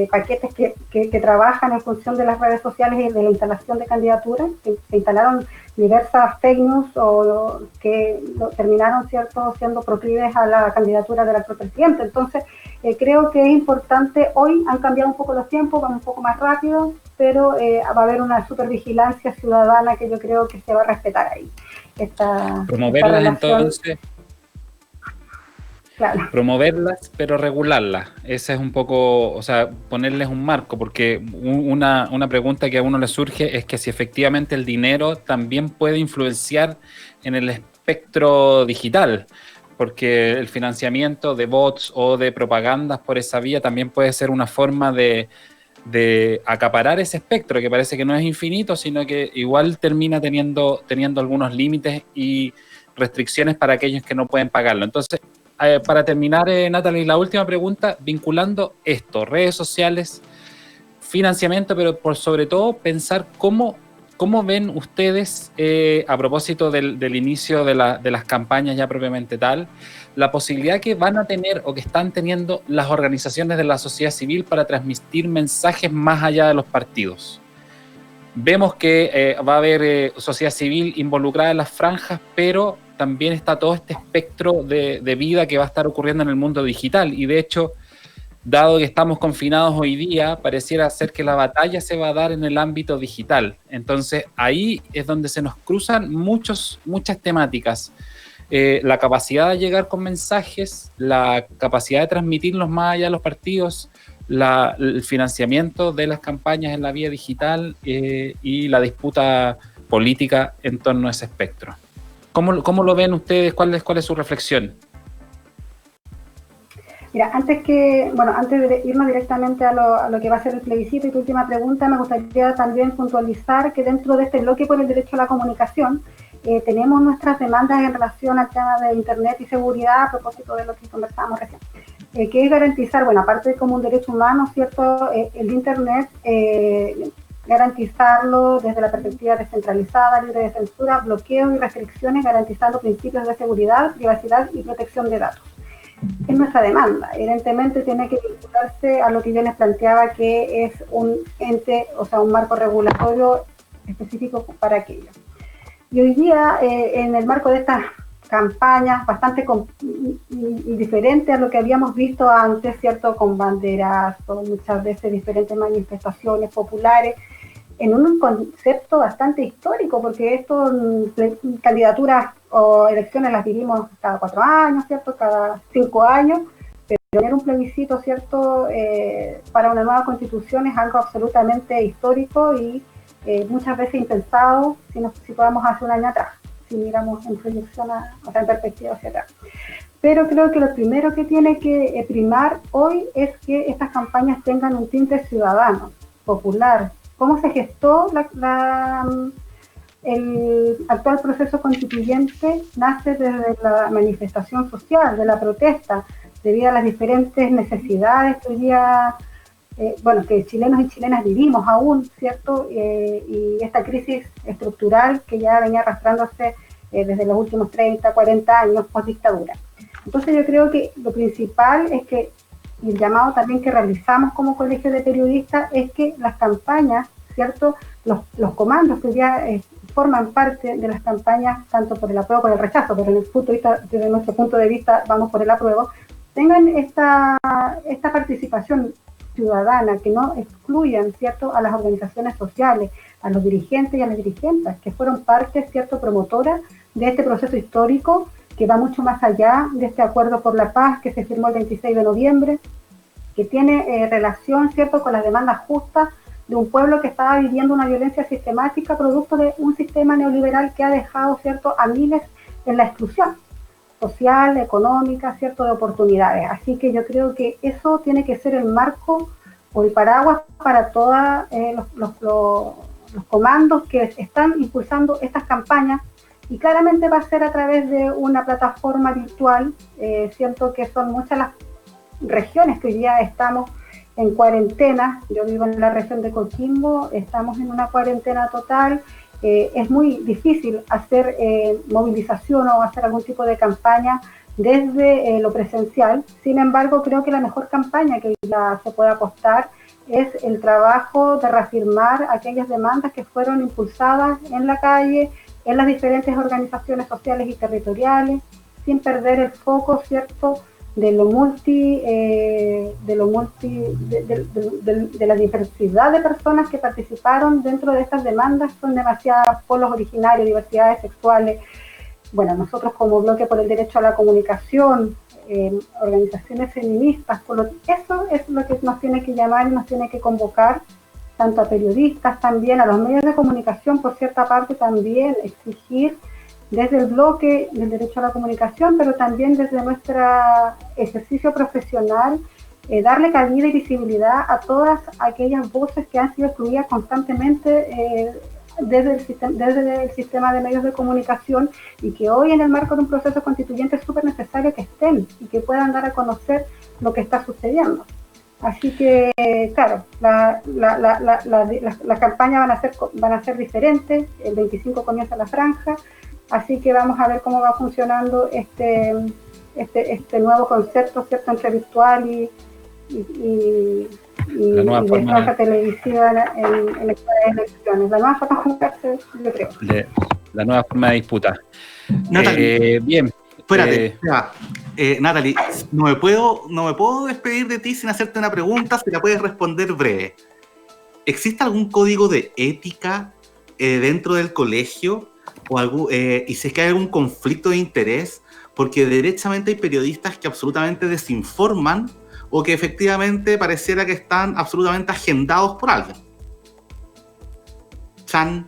paquetes que trabajan en función de las redes sociales y de la instalación de candidaturas. Se instalaron diversas fake news o que terminaron, ¿cierto?, siendo proclives a la candidatura del actual presidente. Entonces, creo que es importante. Hoy han cambiado un poco los tiempos, van un poco más rápido, pero va a haber una supervigilancia ciudadana que yo creo que se va a respetar ahí. Promoverlas entonces. Claro. Promoverlas, pero regularlas. Ese es un poco, o sea, ponerles un marco, porque una pregunta que a uno le surge es que si efectivamente el dinero también puede influenciar en el espectro digital, porque el financiamiento de bots o de propagandas por esa vía también puede ser una forma de acaparar ese espectro, que parece que no es infinito, sino que igual termina teniendo algunos límites y restricciones para aquellos que no pueden pagarlo. Entonces, para terminar, Natalie, la última pregunta, vinculando esto, redes sociales, financiamiento, pero por sobre todo pensar cómo ven ustedes, a propósito del inicio de las campañas ya propiamente tal, la posibilidad que van a tener o que están teniendo las organizaciones de la sociedad civil para transmitir mensajes más allá de los partidos? Vemos que va a haber sociedad civil involucrada en las franjas, pero también está todo este espectro de vida que va a estar ocurriendo en el mundo digital. Y de hecho, dado que estamos confinados hoy día, pareciera ser que la batalla se va a dar en el ámbito digital. Entonces, ahí es donde se nos cruzan muchas temáticas. La capacidad de llegar con mensajes, la capacidad de transmitirlos más allá de los partidos, el financiamiento de las campañas en la vía digital y la disputa política en torno a ese espectro. ¿Cómo lo ven ustedes? ¿Cuál es su reflexión? Mira, antes de irnos directamente a lo que va a ser el plebiscito y tu última pregunta, me gustaría también puntualizar que dentro de este bloque por el derecho a la comunicación tenemos nuestras demandas en relación al tema de Internet y seguridad, a propósito de lo que conversábamos recién, que es garantizar, bueno, aparte de como un derecho humano, ¿cierto?, el Internet, garantizarlo desde la perspectiva descentralizada, libre de censura, bloqueo y restricciones, garantizando principios de seguridad, privacidad y protección de datos. Es nuestra demanda. Evidentemente tiene que vincularse a lo que yo les planteaba, que es un ente, o sea, un marco regulatorio específico para aquello. Y hoy día, en el marco de estas campañas bastante diferente a lo que habíamos visto antes, ¿cierto?, con banderas, con muchas veces diferentes manifestaciones populares, en un concepto bastante histórico, porque esto, candidaturas o elecciones las vivimos cada 4 años, ¿cierto?, cada 5 años, pero tener un plebiscito, ¿cierto?, para una nueva constitución es algo absolutamente histórico y muchas veces impensado si podamos hacer un año atrás, si miramos en proyección, o sea, en perspectiva hacia atrás. Pero creo que lo primero que tiene que primar hoy es que estas campañas tengan un tinte ciudadano, popular. ¿Cómo se gestó el actual proceso constituyente? Nace desde la manifestación social, de la protesta, debido a las diferentes necesidades que hoy día, que chilenos y chilenas vivimos aún, ¿cierto? Y esta crisis estructural que ya venía arrastrándose desde los últimos 30, 40 años post dictadura. Entonces yo creo que lo principal es que, y el llamado también que realizamos como colegio de periodistas, es que las campañas, ¿cierto?, los comandos que ya forman parte de las campañas, tanto por el apruebo como por el rechazo, pero desde nuestro punto de vista vamos por el apruebo, tengan esta participación ciudadana, que no excluyan, ¿cierto?, a las organizaciones sociales, a los dirigentes y a las dirigentas, que fueron parte, ¿cierto?, promotora de este proceso histórico, que va mucho más allá de este acuerdo por la paz que se firmó el 26 de noviembre, que tiene relación, ¿cierto?, con las demandas justas de un pueblo que estaba viviendo una violencia sistemática producto de un sistema neoliberal que ha dejado, ¿cierto?, a miles en la exclusión social, económica, ¿cierto?, de oportunidades. Así que yo creo que eso tiene que ser el marco o el paraguas para todos los comandos que están impulsando estas campañas, y claramente va a ser a través de una plataforma virtual. Siento que son muchas las regiones que hoy día estamos en cuarentena. Yo vivo en la región de Coquimbo, estamos en una cuarentena total. Es muy difícil hacer movilización o hacer algún tipo de campaña desde lo presencial. Sin embargo, creo que la mejor campaña que ya se puede apostar es el trabajo de reafirmar aquellas demandas que fueron impulsadas en la calle, en las diferentes organizaciones sociales y territoriales, sin perder el foco, ¿cierto?, de la diversidad de personas que participaron dentro de estas demandas. Son demasiados pueblos originarios, diversidades sexuales. Bueno, nosotros como Bloque por el Derecho a la Comunicación, organizaciones feministas, eso es lo que nos tiene que llamar y nos tiene que convocar, tanto a periodistas también, a los medios de comunicación, por cierta parte también, exigir desde el bloque del derecho a la comunicación, pero también desde nuestro ejercicio profesional, darle cabida y visibilidad a todas aquellas voces que han sido excluidas constantemente desde el sistema de medios de comunicación y que hoy en el marco de un proceso constituyente es súper necesario que estén y que puedan dar a conocer lo que está sucediendo. Así que, claro, las campañas van a ser diferentes, el 25 comienza la franja, así que vamos a ver cómo va funcionando este nuevo concepto, ¿cierto?, entre virtual y la nueva forma franja televisiva en estas elecciones. La nueva forma de jugarse, yo creo. La nueva forma de disputa. Natalie, bien. Espérate, Natalie, no me puedo despedir de ti sin hacerte una pregunta, si la puedes responder breve. ¿Existe algún código de ética dentro del colegio? Y si es que hay algún conflicto de interés, porque derechamente hay periodistas que absolutamente desinforman o que efectivamente pareciera que están absolutamente agendados por alguien. Chan.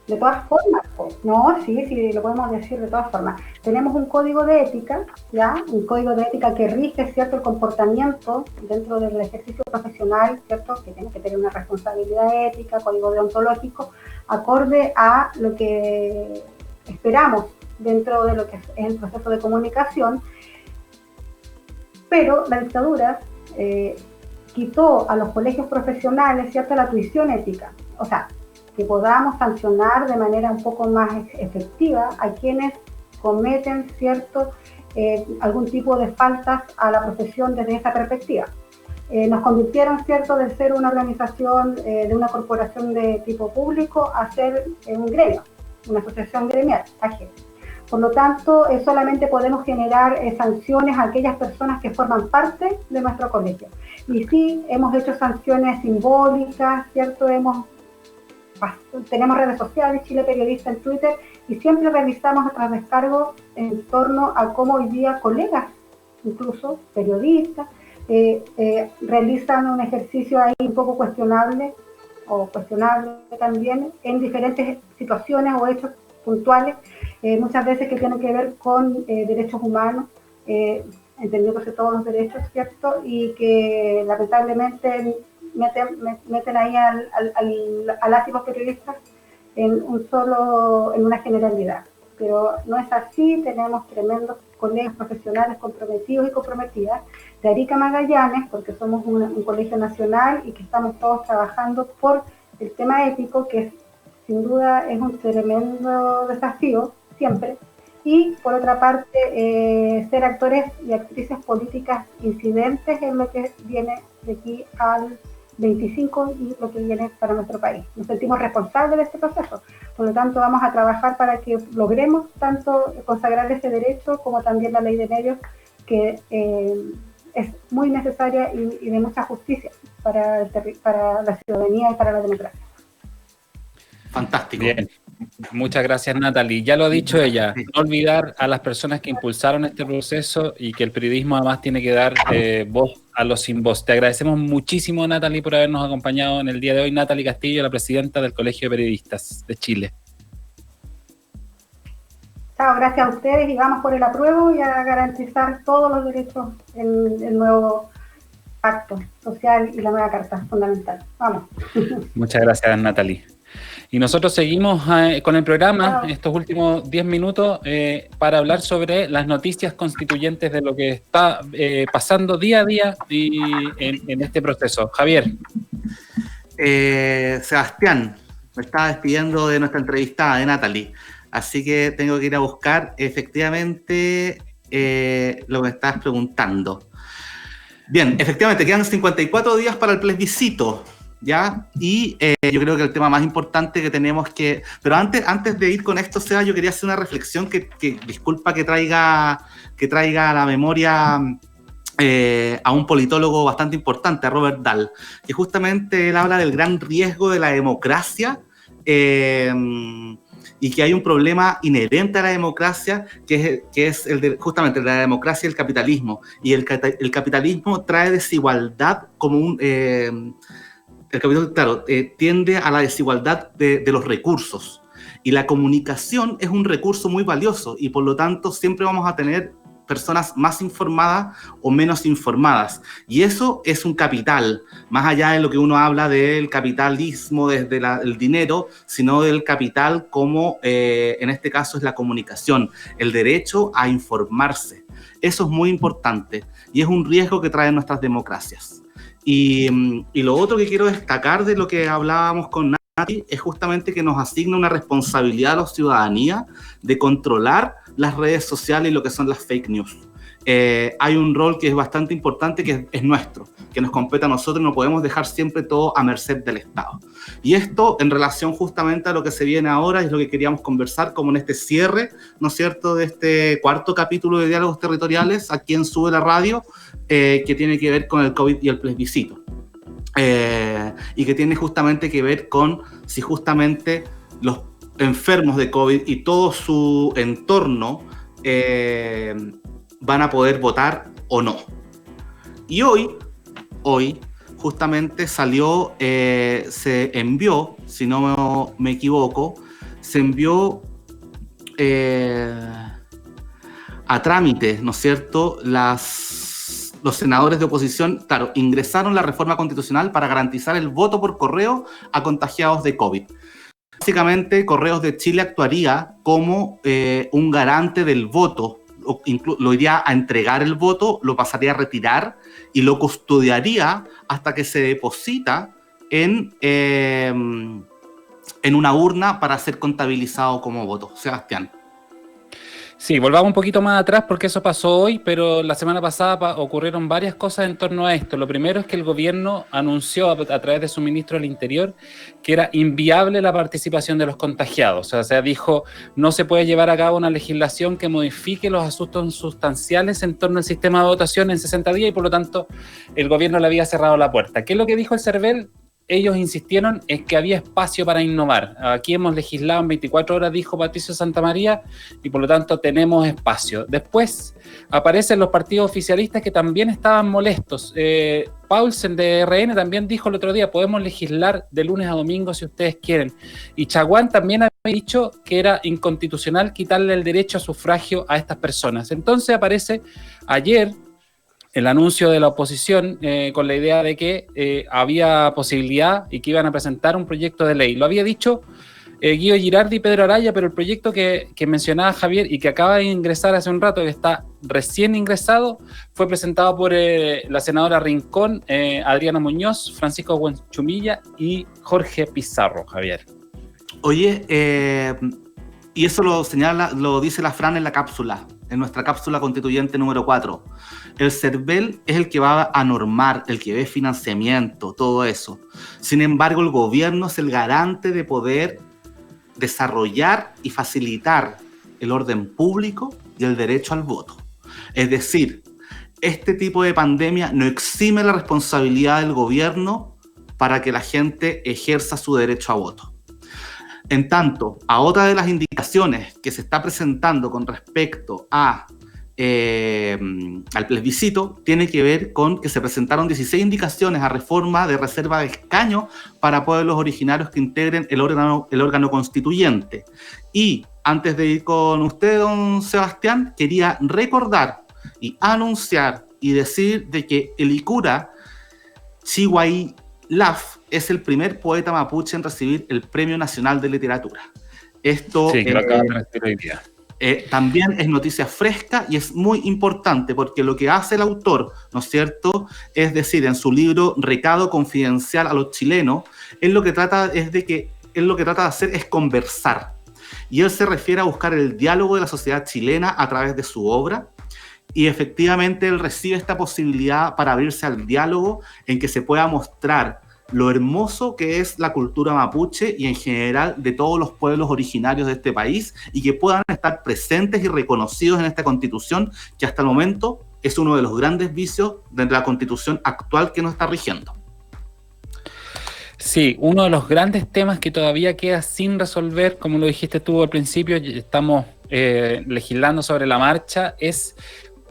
De todas formas, no, sí, lo podemos decir de todas formas. Tenemos un código de ética, ¿ya? Un código de ética que rige, ¿cierto?, el comportamiento dentro del ejercicio profesional, ¿cierto?, que tiene que tener una responsabilidad ética, código deontológico, acorde a lo que esperamos dentro de lo que es el proceso de comunicación. Pero la dictadura quitó a los colegios profesionales, ¿cierto?, la tuición ética. O sea, que podamos sancionar de manera un poco más efectiva a quienes cometen, ¿cierto?, algún tipo de faltas a la profesión desde esa perspectiva. Nos convirtieron, ¿cierto?, de ser una organización, de una corporación de tipo público a ser un gremio, una asociación gremial, AG. Por lo tanto, solamente podemos generar sanciones a aquellas personas que forman parte de nuestro colegio. Y sí, hemos hecho sanciones simbólicas, ¿cierto? Tenemos redes sociales, Chile Periodista en Twitter, y siempre realizamos nuestros descargos en torno a cómo hoy día colegas, incluso periodistas, realizan un ejercicio ahí un poco cuestionable, o cuestionable también, en diferentes situaciones o hechos puntuales, muchas veces que tienen que ver con derechos humanos, entendiéndose todos los derechos, ¿cierto? Y que lamentablemente meten ahí a las y los periodistas en una generalidad. Pero no es así, tenemos tremendos colegas profesionales comprometidos y comprometidas de Arica a Magallanes, porque somos un colegio nacional y que estamos todos trabajando por el tema ético, que sin duda es un tremendo desafío siempre, y por otra parte ser actores y actrices políticas incidentes en lo que viene de aquí al 25 y lo que viene para nuestro país. Nos sentimos responsables de este proceso, por lo tanto vamos a trabajar para que logremos tanto consagrar ese derecho como también la ley de medios, que es muy necesaria y de mucha justicia para la ciudadanía y para la democracia. Fantástico. Bien. Muchas gracias, Natalie. Ya lo ha dicho ella, no olvidar a las personas que impulsaron este proceso y que el periodismo además tiene que dar voz a los sin voz. Te agradecemos muchísimo, Natalie, por habernos acompañado en el día de hoy. Natalie Castillo, la presidenta del Colegio de Periodistas de Chile. Chao, gracias a ustedes y vamos por el apruebo y a garantizar todos los derechos en el nuevo pacto social y la nueva carta fundamental. Vamos. Muchas gracias, Natalie. Y nosotros seguimos con el programa estos últimos 10 minutos para hablar sobre las noticias constituyentes de lo que está pasando día a día y en este proceso. Javier. Sebastián, me estaba despidiendo de nuestra entrevistada, de Natalie, así que tengo que ir a buscar efectivamente lo que me estabas preguntando. Bien, efectivamente, quedan 54 días para el plebiscito, ¿ya? Y yo creo que el tema más importante que tenemos que... Pero antes de ir con esto, Seba, yo quería hacer una reflexión que disculpa que traiga a la memoria a un politólogo bastante importante, a Robert Dahl, que justamente él habla del gran riesgo de la democracia y que hay un problema inherente a la democracia, que es justamente la democracia y el capitalismo. Y el capitalismo trae desigualdad como un... el capitalismo, claro, tiende a la desigualdad de los recursos. Y la comunicación es un recurso muy valioso y por lo tanto siempre vamos a tener personas más informadas o menos informadas. Y eso es un capital, más allá de lo que uno habla del capitalismo desde el dinero, sino del capital como en este caso es la comunicación, el derecho a informarse. Eso es muy importante y es un riesgo que traen nuestras democracias. Y lo otro que quiero destacar de lo que hablábamos con Nati es justamente que nos asigna una responsabilidad a la ciudadanía de controlar las redes sociales y lo que son las fake news. Hay un rol que es bastante importante, que es nuestro, que nos compete a nosotros, no podemos dejar siempre todo a merced del Estado. Y esto en relación justamente a lo que se viene ahora, es lo que queríamos conversar como en este cierre, ¿no es cierto?, de este cuarto capítulo de Diálogos Territoriales, aquí en Sube la Radio, que tiene que ver con el COVID y el plebiscito. Y que tiene justamente que ver con si justamente los enfermos de COVID y todo su entorno van a poder votar o no. Y hoy justamente salió, se envió, si no me equivoco, se envió a trámite, ¿no es cierto?, los senadores de oposición, claro, ingresaron la reforma constitucional para garantizar el voto por correo a contagiados de COVID. Básicamente, Correos de Chile actuaría como un garante del voto, lo iría a entregar el voto, lo pasaría a retirar y lo custodiaría hasta que se deposita en una urna para ser contabilizado como voto. Sebastián. Sí, volvamos un poquito más atrás porque eso pasó hoy, pero la semana pasada ocurrieron varias cosas en torno a esto. Lo primero es que el gobierno anunció a través de su ministro del Interior que era inviable la participación de los contagiados. O sea, dijo, no se puede llevar a cabo una legislación que modifique los asuntos sustanciales en torno al sistema de votación en 60 días y por lo tanto el gobierno le había cerrado la puerta. ¿Qué es lo que dijo el CERVEL? Ellos insistieron en que había espacio para innovar. Aquí hemos legislado en 24 horas, dijo Patricio Santamaría, y por lo tanto tenemos espacio. Después aparecen los partidos oficialistas que también estaban molestos. Paulsen de RN también dijo el otro día, podemos legislar de lunes a domingo si ustedes quieren. Y Chaguán también había dicho que era inconstitucional quitarle el derecho a sufragio a estas personas. Entonces aparece ayer el anuncio de la oposición con la idea de que había posibilidad y que iban a presentar un proyecto de ley. Lo había dicho Guido Girardi y Pedro Araya, pero el proyecto que mencionaba Javier y que acaba de ingresar hace un rato, que está recién ingresado, fue presentado por la senadora Rincón, Adriana Muñoz, Francisco Huenchumilla y Jorge Pizarro, Javier. Oye, y eso lo dice la Fran en la cápsula, en nuestra cápsula constituyente número 4. El CERVEL es el que va a normar, el que ve financiamiento, todo eso. Sin embargo, el gobierno es el garante de poder desarrollar y facilitar el orden público y el derecho al voto. Es decir, este tipo de pandemia no exime la responsabilidad del gobierno para que la gente ejerza su derecho a voto. En tanto, a otra de las indicaciones que se está presentando con respecto al plebiscito, tiene que ver con que se presentaron 16 indicaciones a reforma de reserva de escaño para pueblos originarios que integren el órgano constituyente. Y antes de ir con usted, don Sebastián, quería recordar y anunciar y decir de que el Icura Chihuahilaf es el primer poeta mapuche en recibir el Premio Nacional de Literatura. Esto sí, que lo acaban de recibir hoy día. También es noticia fresca y es muy importante porque lo que hace el autor, ¿no es cierto?, es decir, en su libro Recado Confidencial a los Chilenos, él lo que trata de hacer es conversar. Y él se refiere a buscar el diálogo de la sociedad chilena a través de su obra. Y efectivamente él recibe esta posibilidad para abrirse al diálogo en que se pueda mostrar lo hermoso que es la cultura mapuche y en general de todos los pueblos originarios de este país y que puedan estar presentes y reconocidos en esta constitución que hasta el momento es uno de los grandes vicios de la constitución actual que nos está rigiendo. Sí, uno de los grandes temas que todavía queda sin resolver, como lo dijiste tú al principio, estamos legislando sobre la marcha, es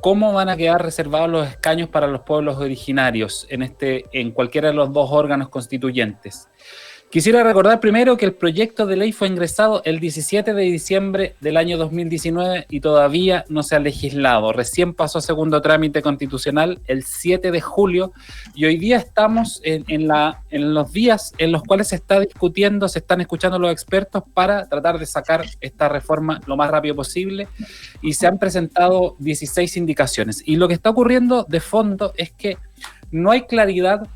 cómo van a quedar reservados los escaños para los pueblos originarios en cualquiera de los dos órganos constituyentes. Quisiera recordar primero que el proyecto de ley fue ingresado el 17 de diciembre del año 2019 y todavía no se ha legislado. Recién pasó a segundo trámite constitucional el 7 de julio y hoy día estamos en los días en los cuales se está discutiendo, se están escuchando los expertos para tratar de sacar esta reforma lo más rápido posible y se han presentado 16 indicaciones. Y lo que está ocurriendo de fondo es que no hay claridad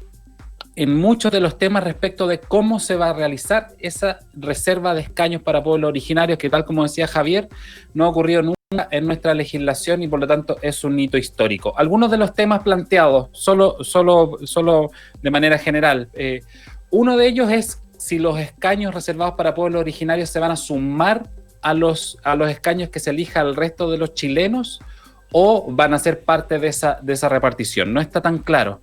en muchos de los temas respecto de cómo se va a realizar esa reserva de escaños para pueblos originarios, que tal como decía Javier, no ha ocurrido nunca en nuestra legislación y por lo tanto es un hito histórico. Algunos de los temas planteados, solo de manera general, uno de ellos es si los escaños reservados para pueblos originarios se van a sumar a los escaños que se elija al resto de los chilenos o van a ser parte de esa repartición. No está tan claro.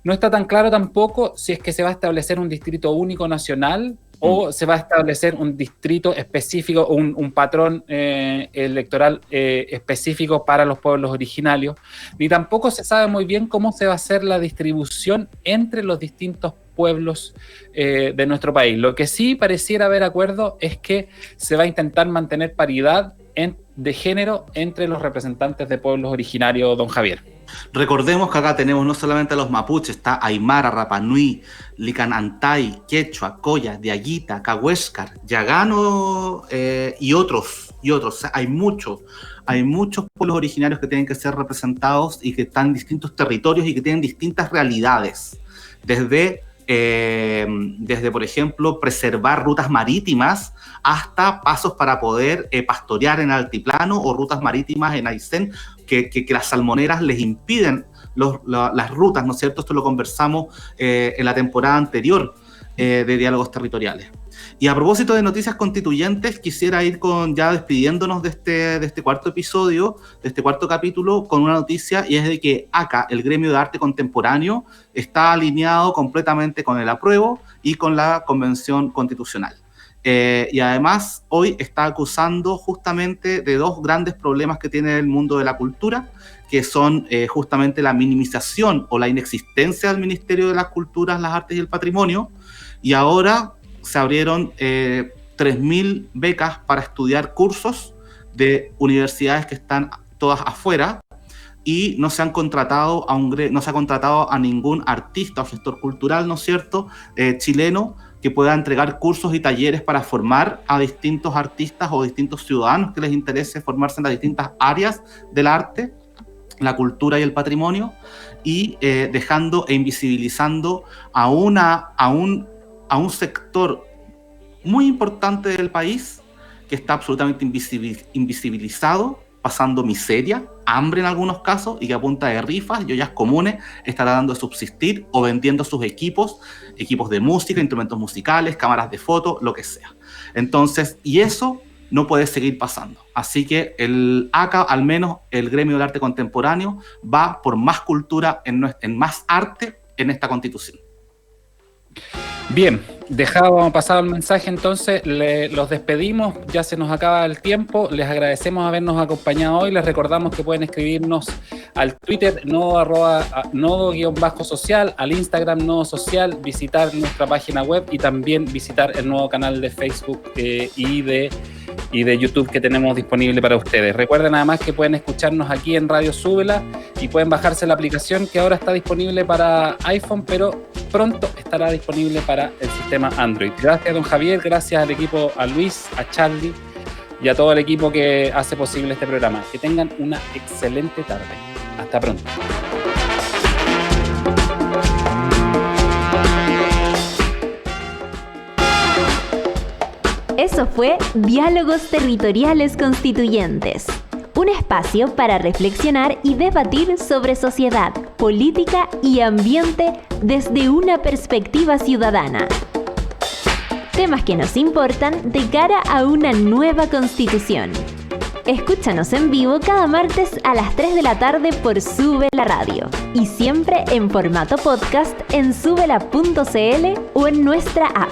No está tan claro tampoco si es que se va a establecer un distrito único nacional o se va a establecer un distrito específico, un patrón electoral específico para los pueblos originarios. Ni tampoco se sabe muy bien cómo se va a hacer la distribución entre los distintos pueblos de nuestro país. Lo que sí pareciera haber acuerdo es que se va a intentar mantener paridad de género entre los representantes de pueblos originarios, don Javier. Recordemos que acá tenemos no solamente a los mapuches, está Aymara, Rapanui, Licanantay, Quechua, Coya, Diaguita, Cahuéscar, Yagano y otros. Hay muchos pueblos originarios que tienen que ser representados y que están en distintos territorios y que tienen distintas realidades. Desde, por ejemplo, preservar rutas marítimas hasta pasos para poder pastorear en altiplano o rutas marítimas en Aysén, que las salmoneras les impiden las rutas, ¿no es cierto? Esto lo conversamos en la temporada anterior de Diálogos Territoriales. Y a propósito de noticias constituyentes, quisiera ir ya despidiéndonos de este cuarto episodio, de este cuarto capítulo, con una noticia, y es de que ACA, el Gremio de Arte Contemporáneo, está alineado completamente con el apruebo y con la Convención Constitucional. Y además hoy está acusando justamente de dos grandes problemas que tiene el mundo de la cultura, que son justamente la minimización o la inexistencia del Ministerio de las Culturas, las Artes y el Patrimonio, y ahora se abrieron 3.000 becas para estudiar cursos de universidades que están todas afuera y no se ha contratado a ningún artista o gestor cultural, ¿no es cierto?, chileno, que pueda entregar cursos y talleres para formar a distintos artistas o distintos ciudadanos que les interese formarse en las distintas áreas del arte, la cultura y el patrimonio, y dejando e invisibilizando a un sector muy importante del país que está absolutamente invisibilizado, pasando miseria, hambre en algunos casos, y que a punta de rifas y ollas comunes está tratando de subsistir o vendiendo sus equipos de música, instrumentos musicales, cámaras de foto, lo que sea. Entonces, y eso no puede seguir pasando. Así que el ACA, al menos el Gremio del Arte Contemporáneo, va por más cultura, en más arte en esta Constitución. Bien, pasado el mensaje, entonces los despedimos, ya se nos acaba el tiempo, les agradecemos habernos acompañado hoy, les recordamos que pueden escribirnos al Twitter nodo_social, al Instagram nodo social, visitar nuestra página web y también visitar el nuevo canal de Facebook y de YouTube que tenemos disponible para ustedes. Recuerden además que pueden escucharnos aquí en Radio Súbela y pueden bajarse la aplicación que ahora está disponible para iPhone, pero pronto estará disponible para el sistema Android. Gracias, don Javier, gracias al equipo, a Luis, a Charlie y a todo el equipo que hace posible este programa. Que tengan una excelente tarde. Hasta pronto. Eso fue Diálogos Territoriales Constituyentes, un espacio para reflexionar y debatir sobre sociedad, política y ambiente desde una perspectiva ciudadana. Temas que nos importan de cara a una nueva Constitución. Escúchanos en vivo cada martes a las 3 de la tarde por Súbela Radio y siempre en formato podcast en súbela.cl o en nuestra app.